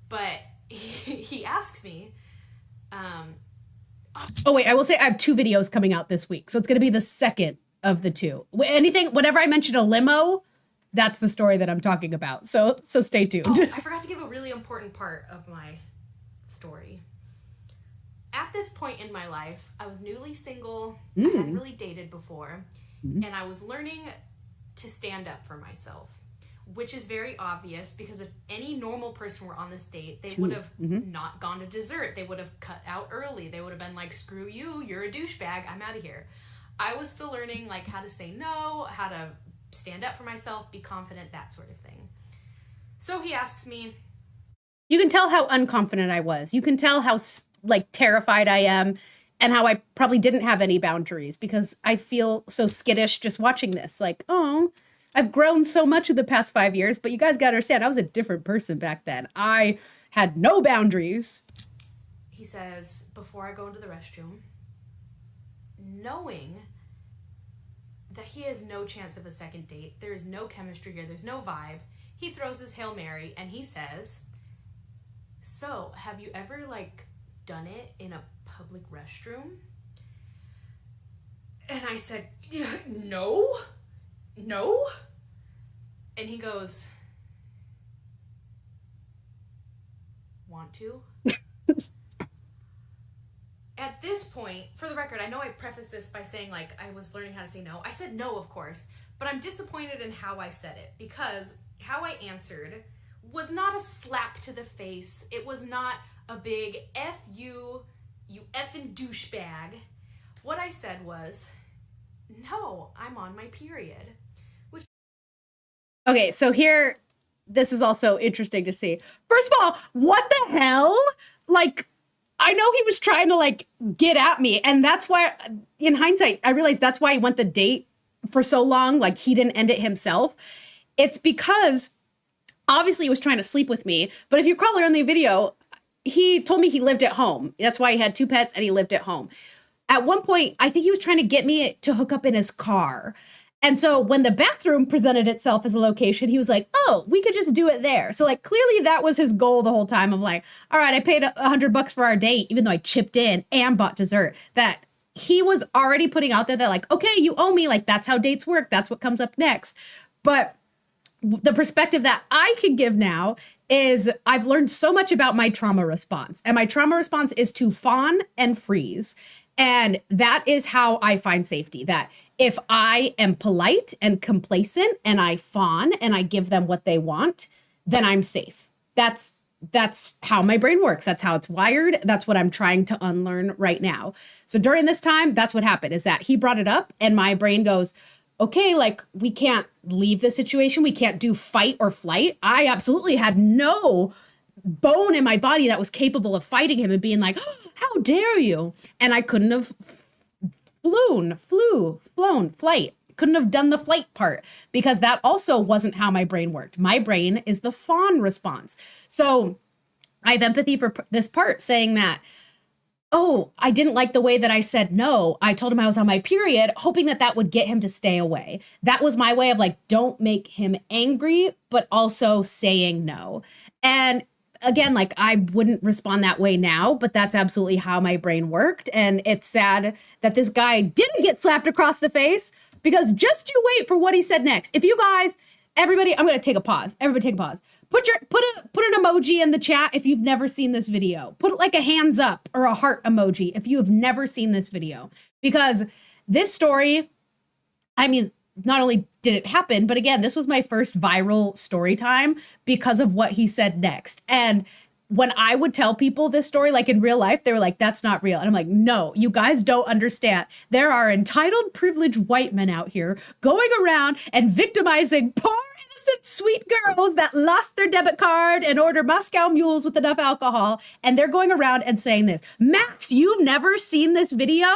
But he asks me, oh, wait, I will say I have 2 videos coming out this week. So it's going to be the second of the 2. Whenever I mention a limo, that's the story that I'm talking about. So stay tuned. Oh, I forgot to give a really important part of my story. At this point in my life, I was newly single. I hadn't really dated before. And I was learning to stand up for myself, which is very obvious because if any normal person were on this date, they would have not gone to dessert. They would have cut out early. They would have been like, "Screw you, you're a douchebag, I'm out of here." I was still learning like how to say no, how to stand up for myself, be confident, that sort of thing. So he asks me. You can tell how unconfident I was. You can tell how like terrified I am and how I probably didn't have any boundaries because I feel so skittish just watching this. Like, oh, I've grown so much in the past 5 years, but you guys got to understand, I was a different person back then. I had no boundaries. He says, before I go into the restroom, knowing that he has no chance of a second date, there's no chemistry here, there's no vibe, he throws his Hail Mary and he says, "So, have you ever, like, done it in a public restroom?" And I said, No. And he goes, "Want to?" At this point, for the record, I know I prefaced this by saying, like, I was learning how to say no. I said no, of course, but I'm disappointed in how I said it because how I answered was not a slap to the face. It was not a big F you effing douchebag. What I said was, no, I'm on my period. Okay, so here, this is also interesting to see. First of all, what the hell? Like, I know he was trying to like get at me, and that's why, in hindsight, I realized that's why he went the date for so long. Like, he didn't end it himself. It's because obviously he was trying to sleep with me. But if you recall earlier in the video, he told me he lived at home. That's why he had 2 pets and he lived at home. At one point, I think he was trying to get me to hook up in his car. And so when the bathroom presented itself as a location, he was like, oh, we could just do it there. So like clearly that was his goal the whole time of like, all right, I paid $100 for our date, even though I chipped in and bought dessert. That he was already putting out there that like, okay, you owe me. Like that's how dates work. That's what comes up next. But the perspective that I can give now is I've learned so much about my trauma response. And my trauma response is to fawn and freeze. And that is how I find safety. That if I am polite and complacent and I fawn and I give them what they want, then I'm safe. That's how my brain works. That's how it's wired. That's what I'm trying to unlearn right now. So during this time, that's what happened is that he brought it up and my brain goes, okay, like we can't leave this situation. We can't do fight or flight. I absolutely had no bone in my body that was capable of fighting him and being like, oh, how dare you? And I couldn't have flown, flight. Couldn't have done the flight part because that also wasn't how my brain worked. My brain is the fawn response. So I have empathy for this part saying that, oh, I didn't like the way that I said no. I told him I was on my period, hoping that that would get him to stay away. That was my way of like, don't make him angry, but also saying no. And again, like I wouldn't respond that way now, but that's absolutely how my brain worked. And it's sad that this guy didn't get slapped across the face because just you wait for what he said next. If you guys, everybody, I'm going to take a pause. Everybody take a pause. Put an emoji in the chat if you've never seen this video. Put like a hands up or a heart emoji if you have never seen this video. Because this story, I mean, not only did it happen, but again, this was my first viral story time because of what he said next. And when I would tell people this story, like in real life, they were like, that's not real. And I'm like, no, you guys don't understand. There are entitled, privileged white men out here going around and victimizing poor, innocent, sweet girls that lost their debit card and ordered Moscow mules with enough alcohol. And they're going around and saying this. Max, you've never seen this video?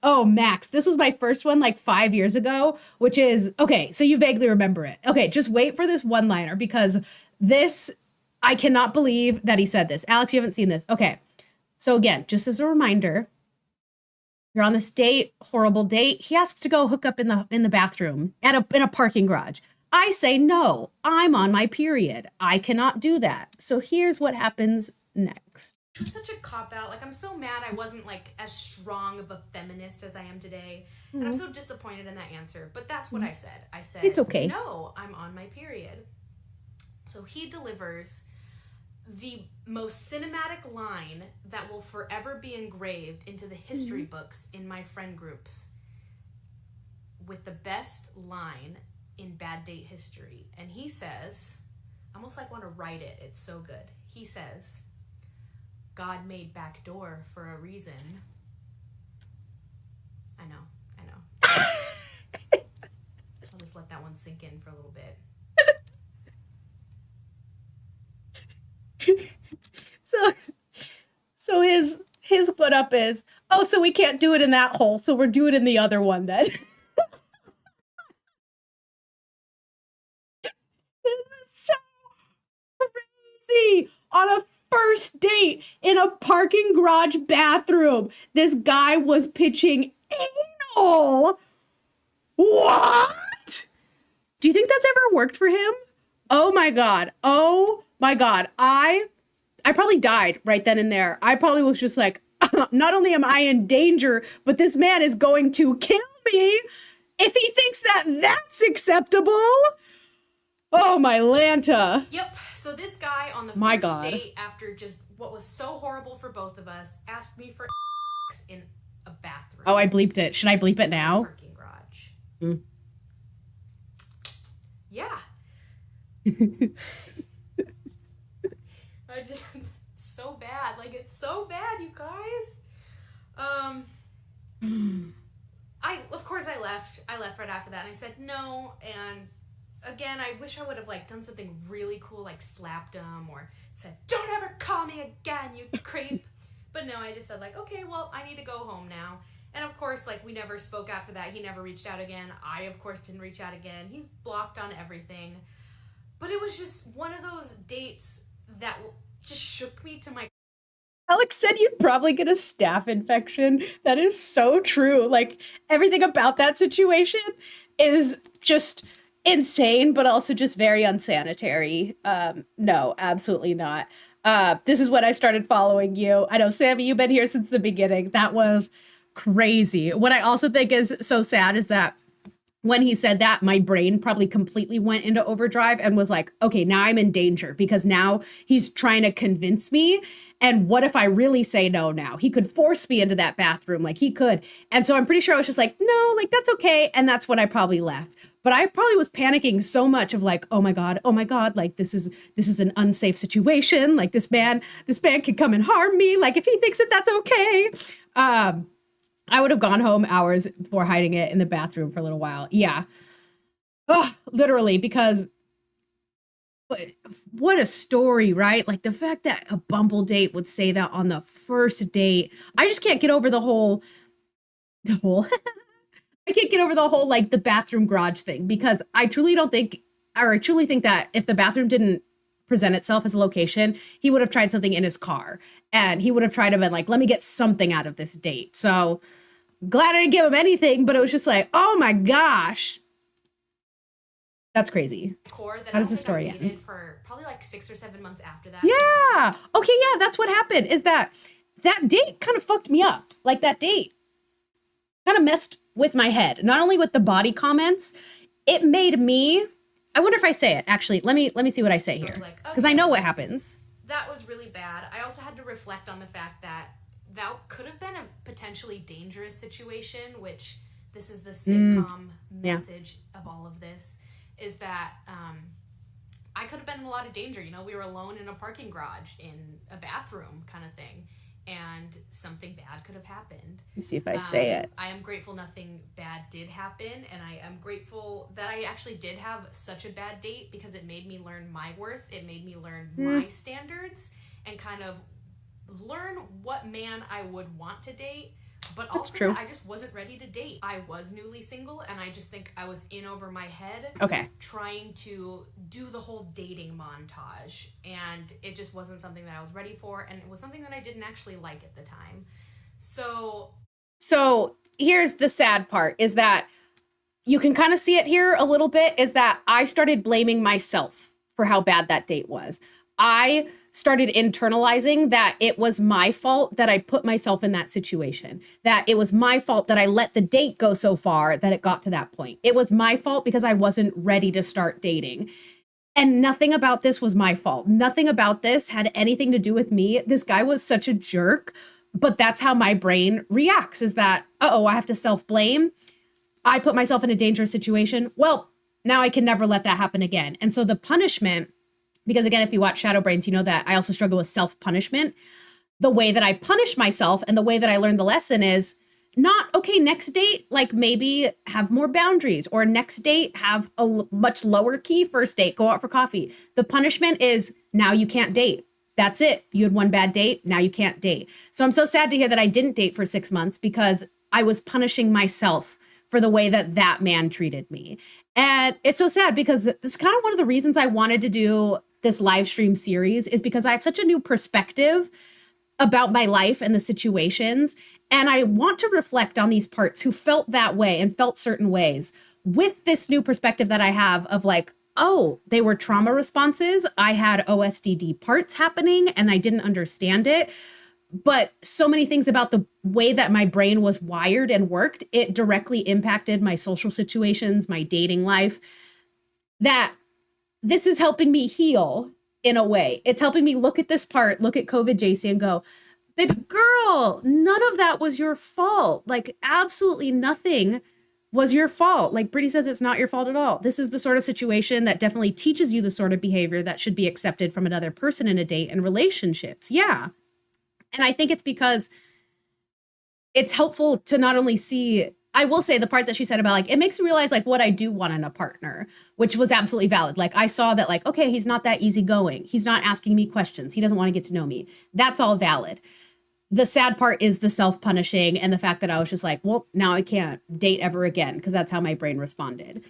Oh, Max, this was my first one like 5 years ago, which is, okay, so you vaguely remember it. Okay, just wait for this one-liner because this, I cannot believe that he said this. Alex, you haven't seen this. Okay, so again, just as a reminder, you're on this date, horrible date. He asks to go hook up in the bathroom in a parking garage. I say, no, I'm on my period. I cannot do that. So here's what happens next. It was such a cop-out. Like, I'm so mad I wasn't, like, as strong of a feminist as I am today. Mm-hmm. And I'm so disappointed in that answer. But that's what I said. I said, it's okay. No, I'm on my period. So he delivers the most cinematic line that will forever be engraved into the history books in my friend groups with the best line in bad date history. And he says, I almost, like, want to write it. It's so good. He says, God made backdoor for a reason. I know. I'll just let that one sink in for a little bit. So his put up is, oh, so we can't do it in that hole, so we're doing it in the other one then. This is so crazy. On a first date in a parking garage bathroom, this guy was pitching anal. What? Do you think that's ever worked for him? Oh my God. I probably died right then and there. I probably was just like, not only am I in danger, but this man is going to kill me if he thinks that that's acceptable. Oh, my Lanta. Yep. So this guy on the first date, after just what was so horrible for both of us, asked me for in a bathroom. Oh, I bleeped it. Should I bleep it now? Parking garage. Yeah. I just so bad. Like it's so bad, you guys. Um I of course I left. I left right after that and I said no, and again, I wish I would have like done something really cool, like slapped him or said, "Don't ever call me again, you creep." But no, I just said like, "Okay, well, I need to go home now." And of course, like we never spoke after that. He never reached out again. I of course didn't reach out again. He's blocked on everything. But it was just one of those dates that just shook me to my Alex said you'd probably get a staph infection. That is so true. Like everything about that situation is just insane, but also just very unsanitary. No, absolutely not. This is when I started following you. I know, Sammy, you've been here since the beginning. That was crazy. What I also think is so sad is that when he said that, my brain probably completely went into overdrive and was like, okay, now I'm in danger because now he's trying to convince me. And what if I really say no now? He could force me into that bathroom, like he could. And so I'm pretty sure I was just like, no, like that's okay. And that's when I probably left. But I probably was panicking so much of like, oh my God, like this is an unsafe situation. Like this man could come and harm me. Like if he thinks that that's okay. I would have gone home hours before hiding it in the bathroom for a little while. Yeah. Oh, literally, because what a story, right? Like the fact that a Bumble date would say that on the first date. I just can't get over the whole, I can't get over the whole like the bathroom garage thing because I truly don't think, or I truly think that if the bathroom didn't present itself as a location, he would have tried something in his car and he would have tried to been like, let me get something out of this date. So glad I didn't give him anything, but it was just like, oh my gosh. That's crazy. core that How does the I story dated end? for probably like 6 or 7 months after that. Yeah. Okay, yeah, that's what happened. Is that date kind of fucked me up. Like that date kind of messed with my head. Not only with the body comments, it made me, I wonder if I say it. Actually, let me see what I say here. Like, Because I know what happens. That was really bad. I also had to reflect on the fact that that could have been a potentially dangerous situation, which this is the sitcom message of all of this, is that I could have been in a lot of danger. You know, we were alone in a parking garage in a bathroom kind of thing, and something bad could have happened. Let me see if I say it. I am grateful nothing bad did happen, and I am grateful that I actually did have such a bad date because it made me learn my worth. It made me learn my standards and kind of learn what man I would want to date, but also true. that I just wasn't ready to date. I was newly single, and I just think I was in over my head trying to do the whole dating montage, and it just wasn't something that I was ready for, and it was something that I didn't actually like at the time. So here's the sad part, is that you can kind of see it here a little bit, is that I started blaming myself for how bad that date was. I started internalizing that it was my fault that I put myself in that situation, that it was my fault that I let the date go so far that it got to that point. It was my fault because I wasn't ready to start dating. And nothing about this was my fault. Nothing about this had anything to do with me. This guy was such a jerk, but that's how my brain reacts, is that, uh-oh, I have to self-blame. I put myself in a dangerous situation. Well, now I can never let that happen again. And so the punishment, because again, if you watch Shadow Brains, you know that I also struggle with self-punishment. The way that I punish myself and the way that I learned the lesson is not, okay, next date, like maybe have more boundaries, or next date, have a much lower key first date, go out for coffee. The punishment is now you can't date. That's it. You had one bad date. Now you can't date. So I'm so sad to hear that I didn't date for 6 months because I was punishing myself for the way that that man treated me. And it's so sad because it's kind of one of the reasons I wanted to do this live stream series, is because I have such a new perspective about my life and the situations. And I want to reflect on these parts who felt that way and felt certain ways with this new perspective that I have of like, oh, they were trauma responses. I had OSDD parts happening and I didn't understand it. But so many things about the way that my brain was wired and worked, it directly impacted my social situations, my dating life, that this is helping me heal in a way. It's helping me look at this part, look at COVID JC and go, baby girl, none of that was your fault. Like absolutely nothing was your fault. Like Brittany says, it's not your fault at all. This is the sort of situation that definitely teaches you the sort of behavior that should be accepted from another person in a date and relationships. Yeah. And I think it's because it's helpful to not only see, I will say the part that she said about like, it makes me realize like what I do want in a partner, which was absolutely valid. Like I saw that like, okay, he's not that easygoing. He's not asking me questions. He doesn't want to get to know me. That's all valid. The sad part is the self-punishing and the fact that I was just like, well, now I can't date ever again because that's how my brain responded.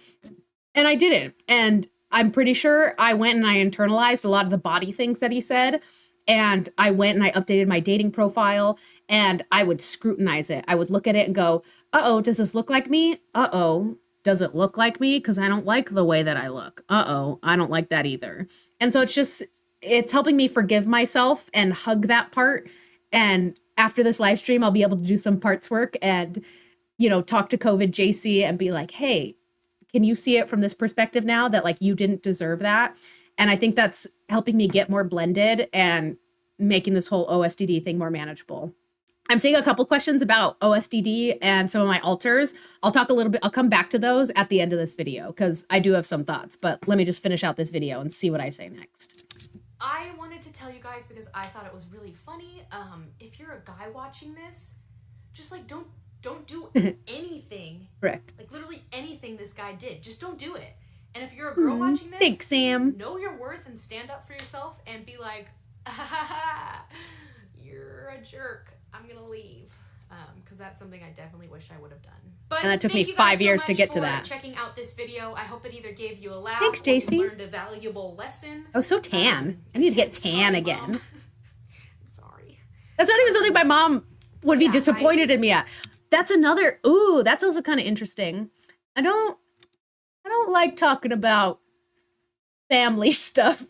And I didn't. And I'm pretty sure I went and I internalized a lot of the body things that he said. And I went and I updated my dating profile and I would scrutinize it. I would look at it and go, uh-oh, does this look like me? Uh-oh, does it look like me? Because I don't like the way that I look. Uh-oh, I don't like that either. And so it's helping me forgive myself and hug that part. And after this live stream, I'll be able to do some parts work and, talk to COVID JC and be like, hey, can you see it from this perspective now that like you didn't deserve that? And I think that's helping me get more blended and making this whole OSDD thing more manageable. I'm seeing a couple questions about OSDD and some of my alters. I'll talk a little bit. I'll come back to those at the end of this video because I do have some thoughts, but let me just finish out this video and see what I say next. I wanted to tell you guys because I thought it was really funny. If you're a guy watching this, just like don't do anything. Correct. Like literally anything this guy did. Just don't do it. And if you're a girl watching this, thanks, Sam. Know your worth and stand up for yourself and be like, you're a jerk. I'm gonna leave. Because that's something I definitely wish I would have done. But and that took me 5 years to get to that. Checking out this video. I hope it either gave you a laugh. Thanks, or JC. you learned a valuable lesson. Oh, so tan. I need to get tan again. Mom. I'm sorry. That's not even something my mom would be disappointed in me at. That's that's also kind of interesting. I don't like talking about family stuff,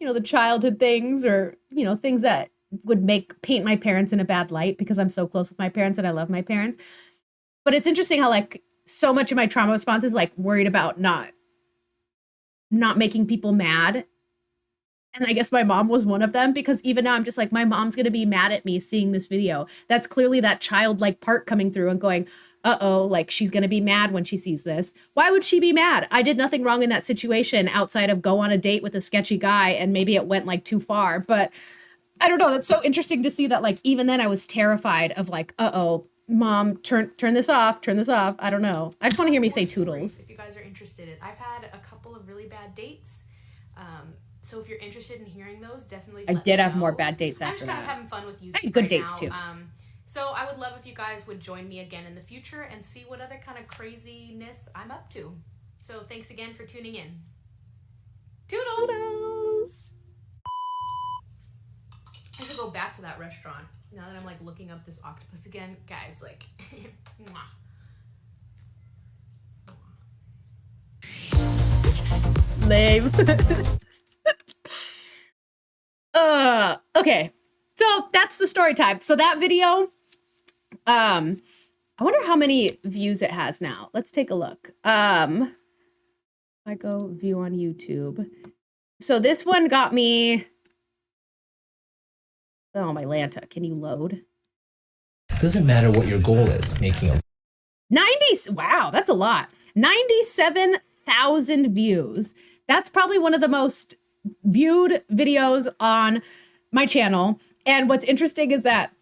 the childhood things or, things that would paint my parents in a bad light because I'm so close with my parents and I love my parents. But it's interesting how like so much of my trauma response is like worried about not making people mad. And I guess my mom was one of them because even now I'm just like, my mom's going to be mad at me seeing this video. That's clearly that childlike part coming through and going, uh-oh, like she's going to be mad when she sees this. Why would she be mad? I did nothing wrong in that situation outside of go on a date with a sketchy guy and maybe it went like too far. But I don't know. That's so interesting to see that like even then I was terrified of like, uh-oh, mom, turn this off. I don't know. I just want to hear me say toodles. If you guys are interested in, I've had a couple of really bad dates. So if you're interested in hearing those, definitely I did have more bad dates after I'm just that. kind of having fun with YouTube. I had good dates too. So I would love if you guys would join me again in the future and see what other kind of craziness I'm up to. So thanks again for tuning in. Toodles! I should go back to that restaurant now that I'm like looking up this octopus again. Guys, like, Lame. Okay. So that's the story time. So that video, I wonder how many views it has now. Let's take a look. I go view on YouTube. So this one got me, oh my Lanta, can you load? It doesn't matter what your goal is, making a 90, wow, that's a lot. 97,000 views. That's probably one of the most viewed videos on my channel. And what's interesting is that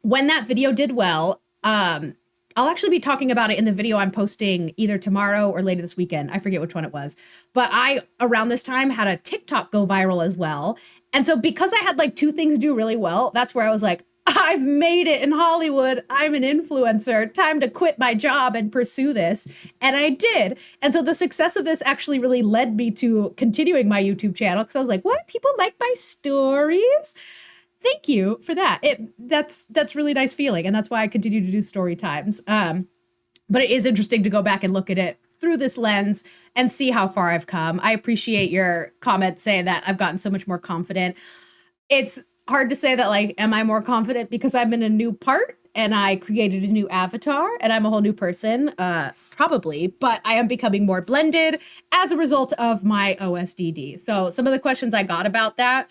when that video did well, I'll actually be talking about it in the video I'm posting either tomorrow or later this weekend. I forget which one it was. But I, around this time, had a TikTok go viral as well. And so because I had like two things do really well, that's where I was like, I've made it in Hollywood. I'm an influencer. Time to quit my job and pursue this. And I did. And so the success of this actually really led me to continuing my YouTube channel because I was like, what? People like my stories? Thank you for that. That's really nice feeling. And that's why I continue to do story times. But it is interesting to go back and look at it through this lens and see how far I've come. I appreciate your comments saying that I've gotten so much more confident. It's hard to say that, like, am I more confident because I'm in a new part and I created a new avatar and I'm a whole new person? Probably, but I am becoming more blended as a result of my OSDD. So some of the questions I got about that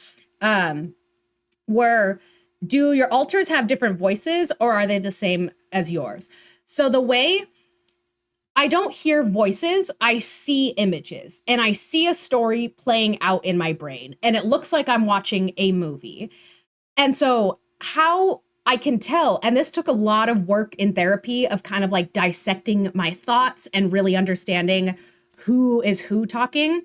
were, do your alters have different voices or are they the same as yours? So the way I don't hear voices, I see images, and I see a story playing out in my brain, and it looks like I'm watching a movie. And so, how I can tell, and this took a lot of work in therapy of kind of like dissecting my thoughts and really understanding who is who talking,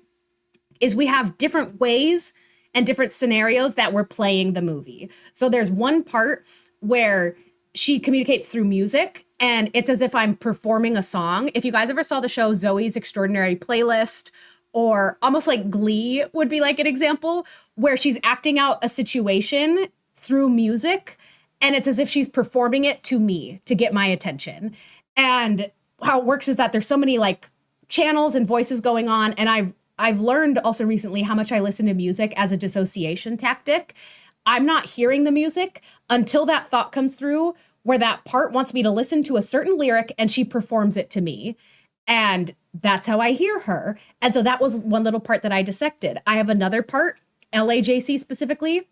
is we have different ways and different scenarios that we're playing the movie. So there's one part where she communicates through music, and it's as if I'm performing a song. If you guys ever saw the show Zoe's Extraordinary Playlist, or almost like Glee would be like an example, where she's acting out a situation through music, and it's as if she's performing it to me to get my attention. And how it works is that there's so many like channels and voices going on, and I've learned also recently how much I listen to music as a dissociation tactic. I'm not hearing the music until that thought comes through where that part wants me to listen to a certain lyric and she performs it to me. And that's how I hear her. And so that was one little part that I dissected. I have another part, LAJC specifically,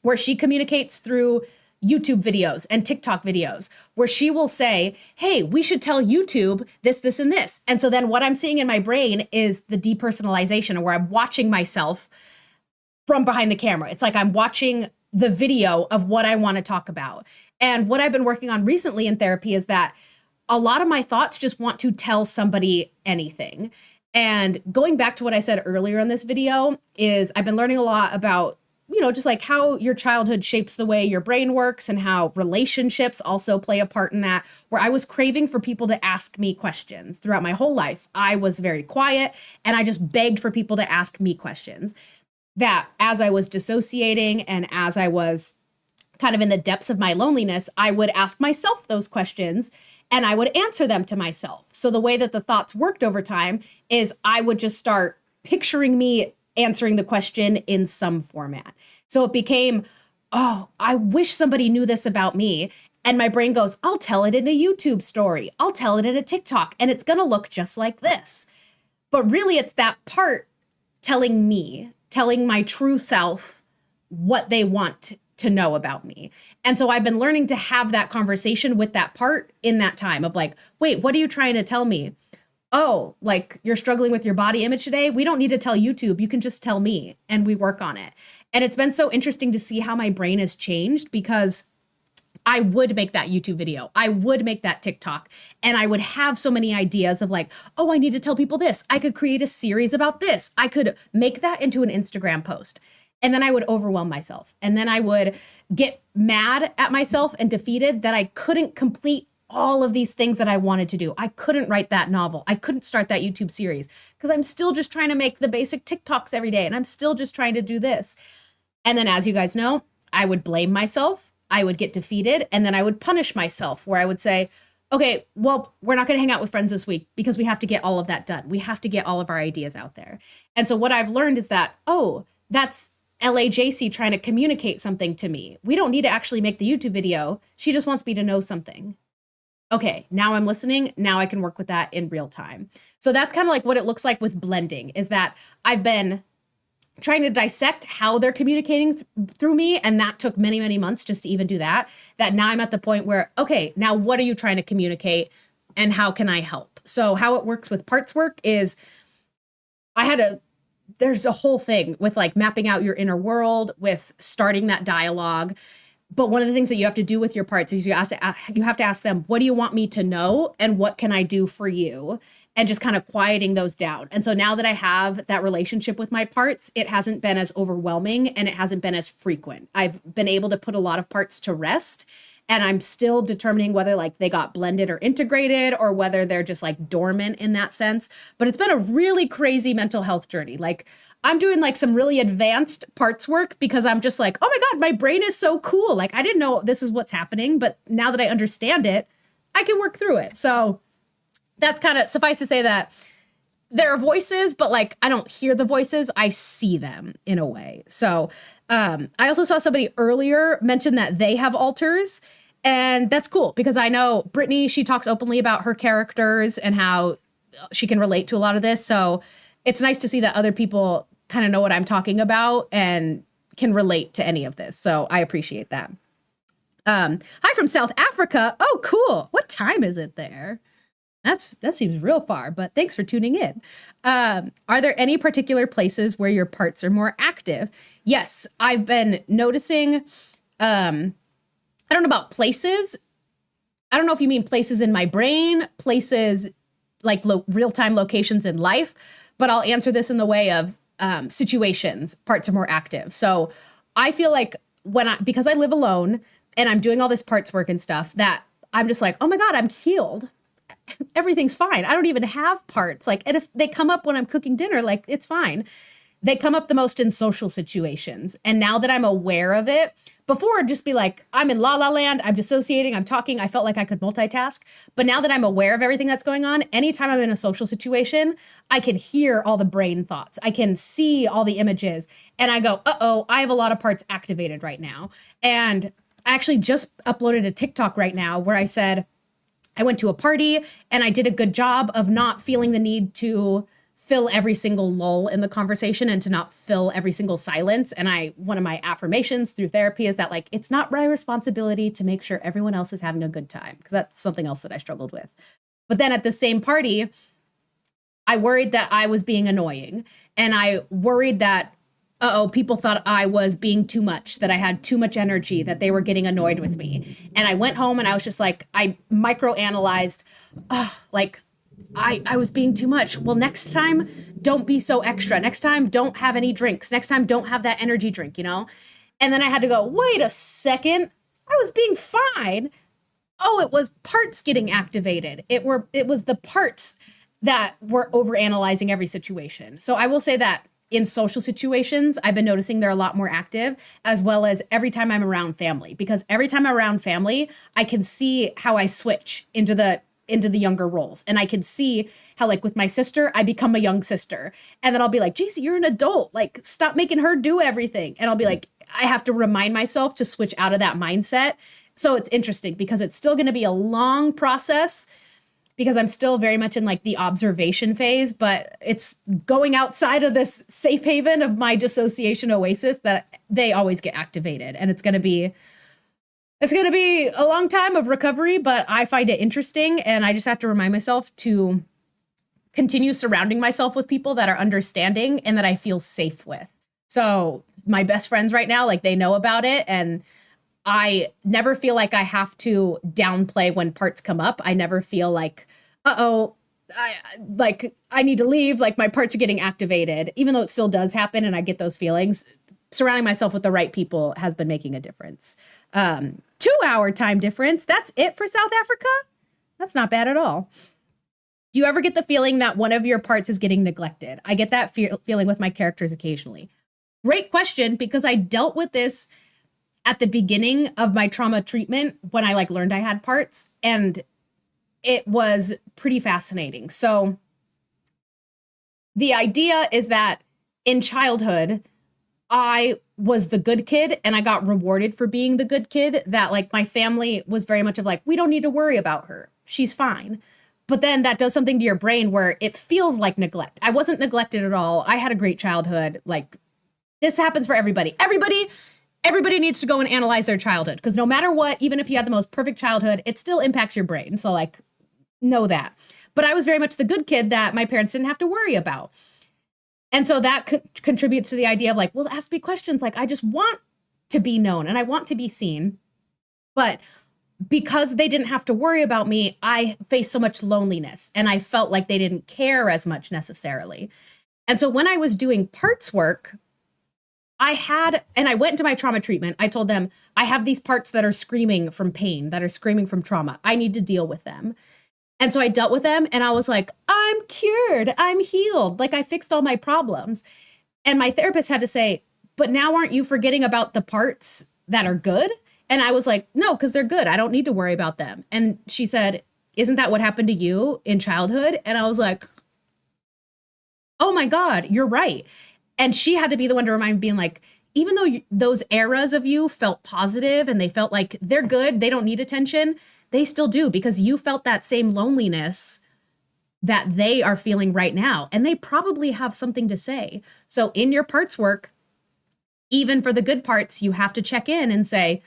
where she communicates through YouTube videos and TikTok videos, where she will say, hey, we should tell YouTube this, this, and this. And so then what I'm seeing in my brain is the depersonalization, where I'm watching myself from behind the camera. It's like I'm watching the video of what I want to talk about. And what I've been working on recently in therapy is that a lot of my thoughts just want to tell somebody anything. And going back to what I said earlier in this video is I've been learning a lot about, you know, just like how your childhood shapes the way your brain works and how relationships also play a part in that, where I was craving for people to ask me questions throughout my whole life. I was very quiet and I just begged for people to ask me questions. That as I was dissociating and as I was kind of in the depths of my loneliness, I would ask myself those questions and I would answer them to myself. So the way that the thoughts worked over time is I would just start picturing me answering the question in some format. So it became, oh, I wish somebody knew this about me. And my brain goes, I'll tell it in a YouTube story. I'll tell it in a TikTok, and it's going to look just like this. But really, it's that part telling me, telling my true self what they want to know about me. And so I've been learning to have that conversation with that part in that time of like, wait, what are you trying to tell me? Oh, like you're struggling with your body image today? We don't need to tell YouTube. You can just tell me and we work on it. And it's been so interesting to see how my brain has changed, because I would make that YouTube video. I would make that TikTok, and I would have so many ideas of like, oh, I need to tell people this. I could create a series about this. I could make that into an Instagram post. And then I would overwhelm myself. And then I would get mad at myself and defeated that I couldn't complete all of these things that I wanted to do. I couldn't write that novel. I couldn't start that YouTube series because I'm still just trying to make the basic TikToks every day. And I'm still just trying to do this. And then, as you guys know, I would blame myself. I would get defeated, and then I would punish myself, where I would say, okay, well, we're not going to hang out with friends this week because we have to get all of that done. We have to get all of our ideas out there. And so what I've learned is that, oh, that's LAJC trying to communicate something to me. We don't need to actually make the YouTube video. She just wants me to know something. Okay, now I'm listening. Now I can work with that in real time. So that's kind of like what it looks like with blending, is that I've been trying to dissect how they're communicating through me. And that took many, many months just to even do that. That now I'm at the point where, okay, now what are you trying to communicate and how can I help? So how it works with parts work is there's a whole thing with like mapping out your inner world, with starting that dialogue. But one of the things that you have to do with your parts is you have to ask them, what do you want me to know? And what can I do for you? And just kind of quieting those down. And so now that I have that relationship with my parts, it hasn't been as overwhelming and it hasn't been as frequent. I've been able to put a lot of parts to rest, and I'm still determining whether like they got blended or integrated, or whether they're just like dormant in that sense. But it's been a really crazy mental health journey. Like I'm doing like some really advanced parts work because I'm just like, oh my God, my brain is so cool. Like I didn't know this is what's happening, but now that I understand it, I can work through it. So that's kind of, suffice to say that there are voices, but like I don't hear the voices, I see them in a way. So I also saw somebody earlier mention that they have alters, and that's cool because I know Brittany, she talks openly about her characters and how she can relate to a lot of this. So it's nice to see that other people kind of know what I'm talking about and can relate to any of this. So I appreciate that. Hi from South Africa. Oh, cool. What time is it there? That seems real far, but thanks for tuning in. Are there any particular places where your parts are more active? Yes, I've been noticing. I don't know about places. I don't know if you mean places in my brain, places like real-time locations in life, but I'll answer this in the way of situations. Parts are more active. So I feel like because I live alone and I'm doing all this parts work and stuff, that I'm just like, oh my God, I'm healed. Everything's fine. I don't even have parts. Like, and if they come up when I'm cooking dinner, like, it's fine. They come up the most in social situations. And now that I'm aware of it, before I'd just be like, I'm in la la land, I'm dissociating, I'm talking, I felt like I could multitask. But now that I'm aware of everything that's going on, anytime I'm in a social situation, I can hear all the brain thoughts. I can see all the images. And I go, uh-oh, I have a lot of parts activated right now. And I actually just uploaded a TikTok right now where I said, I went to a party and I did a good job of not feeling the need to fill every single lull in the conversation and to not fill every single silence. And one of my affirmations through therapy is that, like, it's not my responsibility to make sure everyone else is having a good time, because that's something else that I struggled with. But then at the same party, I worried that I was being annoying, and I worried that, people thought I was being too much, that I had too much energy, that they were getting annoyed with me. And I went home and I was just like, I microanalyzed, I was being too much. Well, next time, don't be so extra. Next time, don't have any drinks. Next time, don't have that energy drink, you know? And then I had to go, wait a second, I was being fine. Oh, it was parts getting activated. It was the parts that were overanalyzing every situation. So I will say that in social situations, I've been noticing they're a lot more active, as well as every time I'm around family, because every time I'm around family, I can see how I switch into the younger roles. And I can see how, like, with my sister, I become a young sister. And then I'll be like, JC, you're an adult. Like, stop making her do everything. And I'll be like, I have to remind myself to switch out of that mindset. So it's interesting because it's still going to be a long process, because I'm still very much in, like, the observation phase, but it's going outside of this safe haven of my dissociation oasis that they always get activated. And it's going to be a long time of recovery, but I find it interesting. And I just have to remind myself to continue surrounding myself with people that are understanding and that I feel safe with. So my best friends right now, like, they know about it. And I never feel like I have to downplay when parts come up. I never feel like, I need to leave, like, my parts are getting activated, even though it still does happen and I get those feelings. Surrounding myself with the right people has been making a difference. 2-hour time difference. That's it for South Africa? That's not bad at all. Do you ever get the feeling that one of your parts is getting neglected? I get that feeling with my characters occasionally. Great question, because I dealt with this at the beginning of my trauma treatment when I, like, learned I had parts, and it was pretty fascinating. So the idea is that in childhood, I was the good kid and I got rewarded for being the good kid, that, like, my family was very much of like, we don't need to worry about her. She's fine. But then that does something to your brain where it feels like neglect. I wasn't neglected at all. I had a great childhood. Like, this happens for everybody. Everybody needs to go and analyze their childhood, because no matter what, even if you had the most perfect childhood, it still impacts your brain. So, like, know that. But I was very much the good kid that my parents didn't have to worry about. And so that contributes to the idea of, like, well, ask me questions. Like, I just want to be known and I want to be seen. But because they didn't have to worry about me, I faced so much loneliness and I felt like they didn't care as much necessarily. And so when I was doing parts work, I went into my trauma treatment. I told them, I have these parts that are screaming from pain, that are screaming from trauma. I need to deal with them. And so I dealt with them and I was like, I'm cured. I'm healed. Like, I fixed all my problems. And my therapist had to say, but now aren't you forgetting about the parts that are good? And I was like, no, because they're good. I don't need to worry about them. And she said, isn't that what happened to you in childhood? And I was like, oh my God, you're right. And she had to be the one to remind me, being like, even though those eras of you felt positive and they felt like they're good, they don't need attention, they still do, because you felt that same loneliness that they are feeling right now. And they probably have something to say. So in your parts work, even for the good parts, you have to check in and say,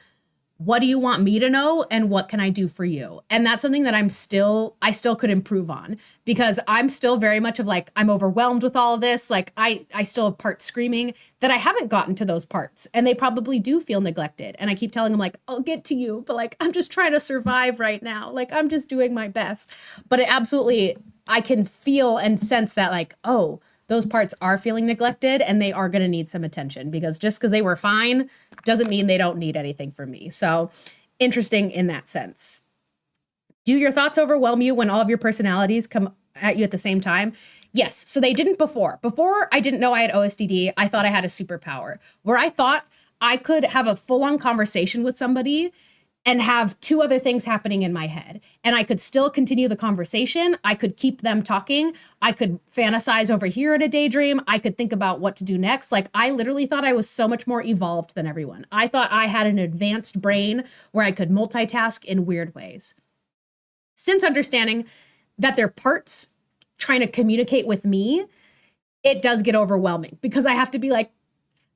what do you want me to know and what can I do for you? And that's something that I still could improve on, because I'm still very much of like, I'm overwhelmed with all of this. Like I still have parts screaming that I haven't gotten to those parts, and they probably do feel neglected. And I keep telling them like, I'll get to you, but like, I'm just trying to survive right now. Like I'm just doing my best. But it absolutely, I can feel and sense that like, oh, those parts are feeling neglected and they are going to need some attention, because just because they were fine doesn't mean they don't need anything from me. So interesting in that sense. Do your thoughts overwhelm you when all of your personalities come at you at the same time? Yes. So they didn't before. Before I didn't know I had OSDD, I thought I had a superpower where I thought I could have a full-on conversation with somebody and have two other things happening in my head. And I could still continue the conversation. I could keep them talking. I could fantasize over here in a daydream. I could think about what to do next. Like I literally thought I was so much more evolved than everyone. I thought I had an advanced brain where I could multitask in weird ways. Since understanding that they're parts trying to communicate with me, it does get overwhelming because I have to be like,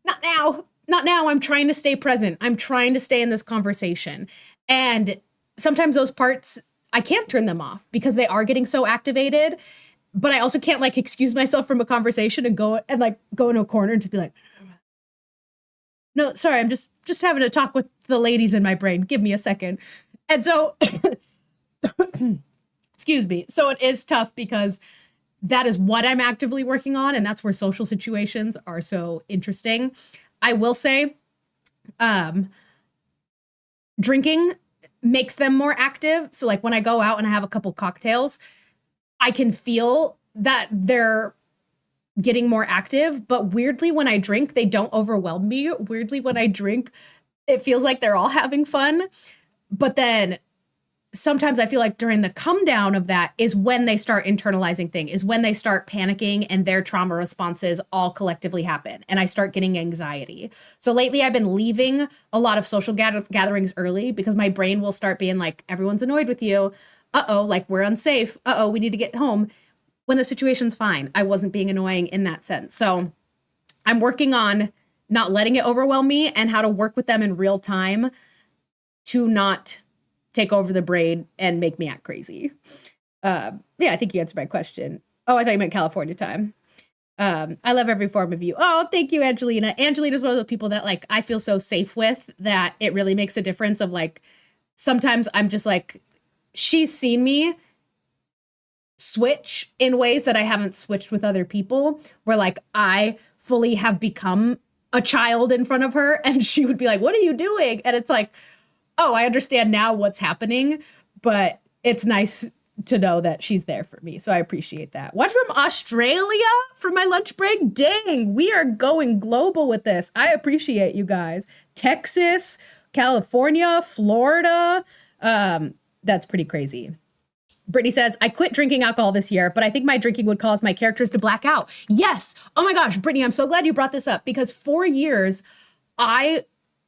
not now. Not now. I'm trying to stay present. I'm trying to stay in this conversation. And sometimes those parts, I can't turn them off because they are getting so activated. But I also can't like excuse myself from a conversation and go into a corner and just be like, no, sorry, I'm just having a talk with the ladies in my brain. Give me a second. And so, excuse me. So it is tough because that is what I'm actively working on. And that's where social situations are so interesting. I will say, drinking makes them more active. So like when I go out and I have a couple cocktails, I can feel that they're getting more active. But weirdly, when I drink, they don't overwhelm me. Weirdly, when I drink, it feels like they're all having fun. But then sometimes I feel like during the come down of that is when they start internalizing things, is when they start panicking and their trauma responses all collectively happen. And I start getting anxiety. So lately I've been leaving a lot of social gatherings early because my brain will start being like, everyone's annoyed with you. Uh-oh, like we're unsafe. Uh-oh, we need to get home. When the situation's fine. I wasn't being annoying in that sense. So I'm working on not letting it overwhelm me and how to work with them in real time to not take over the brain and make me act crazy. Yeah, I think you answered my question. Oh, I thought you meant California time. I love every form of you. Oh, thank you, Angelina. Angelina's one of those people that like I feel so safe with that it really makes a difference of like, sometimes I'm just like, she's seen me switch in ways that I haven't switched with other people, where like I fully have become a child in front of her and she would be like, what are you doing? And it's like, oh, I understand now what's happening, but it's nice to know that she's there for me. So I appreciate that. Watch from Australia for my lunch break. Dang, we are going global with this. I appreciate you guys. Texas, California, Florida. That's pretty crazy. Brittany says, I quit drinking alcohol this year, but I think my drinking would cause my characters to black out. Yes. Oh my gosh, Brittany, I'm so glad you brought this up because for years, I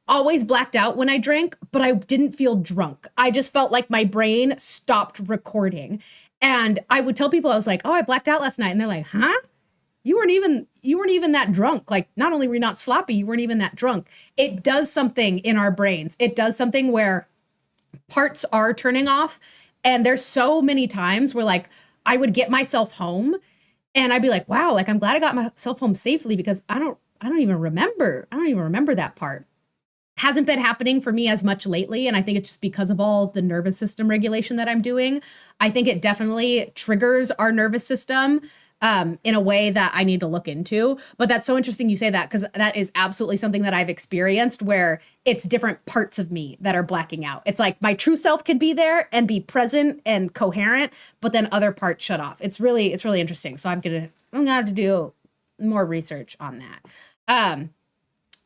always blacked out when I drank, but I didn't feel drunk. I just felt like my brain stopped recording. And I would tell people, I was like, oh, I blacked out last night. And they're like, huh? You weren't even that drunk. Like, not only were you not sloppy, you weren't even that drunk. It does something in our brains. It does something where parts are turning off. And there's so many times where like, I would get myself home and I'd be like, wow, like I'm glad I got myself home safely because I don't even remember that part. Hasn't been happening for me as much lately. And I think it's just because of all of the nervous system regulation that I'm doing. I think it definitely triggers our nervous system in a way that I need to look into. But that's so interesting you say that because that is absolutely something that I've experienced where it's different parts of me that are blacking out. It's like my true self can be there and be present and coherent, but then other parts shut off. It's really interesting. So I'm gonna have to do more research on that.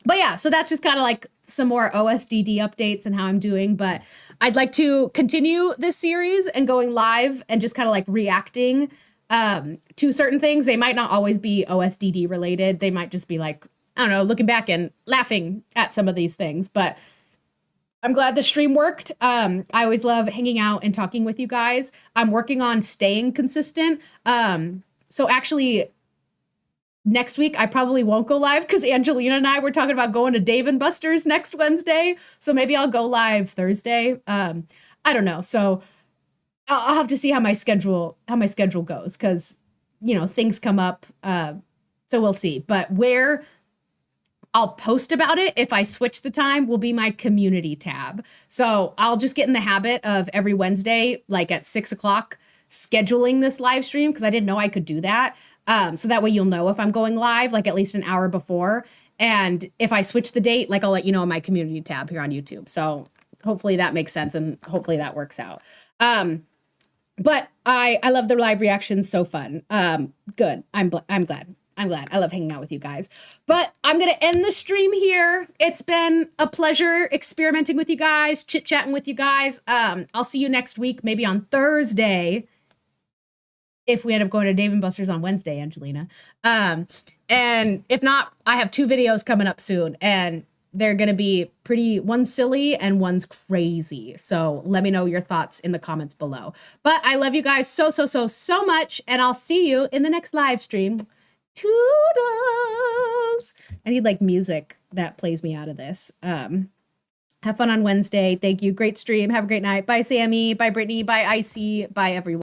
But yeah, so that's just kind of like some more OSDD updates and how I'm doing. But I'd like to continue this series and going live and just kind of like reacting to certain things. They might not always be OSDD related. They might just be like, I don't know, looking back and laughing at some of these things. But I'm glad the stream worked. I always love hanging out and talking with you guys. I'm working on staying consistent. So actually, next week I probably won't go live because Angelina and I were talking about going to Dave and Buster's next Wednesday. So maybe I'll go live Thursday. I don't know. So I'll have to see how my schedule goes because, you know, things come up. So we'll see. But where I'll post about it if I switch the time will be my community tab. So I'll just get in the habit of every Wednesday, like at 6 o'clock, scheduling this live stream because I didn't know I could do that. So that way you'll know if I'm going live, like at least an hour before. And if I switch the date, like I'll let you know in my community tab here on YouTube. So hopefully that makes sense and hopefully that works out. But I love the live reactions. So fun. Good. I'm glad. I love hanging out with you guys. But I'm going to end the stream here. It's been a pleasure experimenting with you guys, chit-chatting with you guys. I'll see you next week, maybe on Thursday, if we end up going to Dave & Buster's on Wednesday, Angelina. And if not, I have 2 videos coming up soon, and they're going to be one's silly and one's crazy. So let me know your thoughts in the comments below. But I love you guys so much, and I'll see you in the next live stream. Toodles. I need like music that plays me out of this. Have fun on Wednesday. Thank you. Great stream. Have a great night. Bye, Sammy. Bye, Brittany. Bye, Icy. Bye, everyone.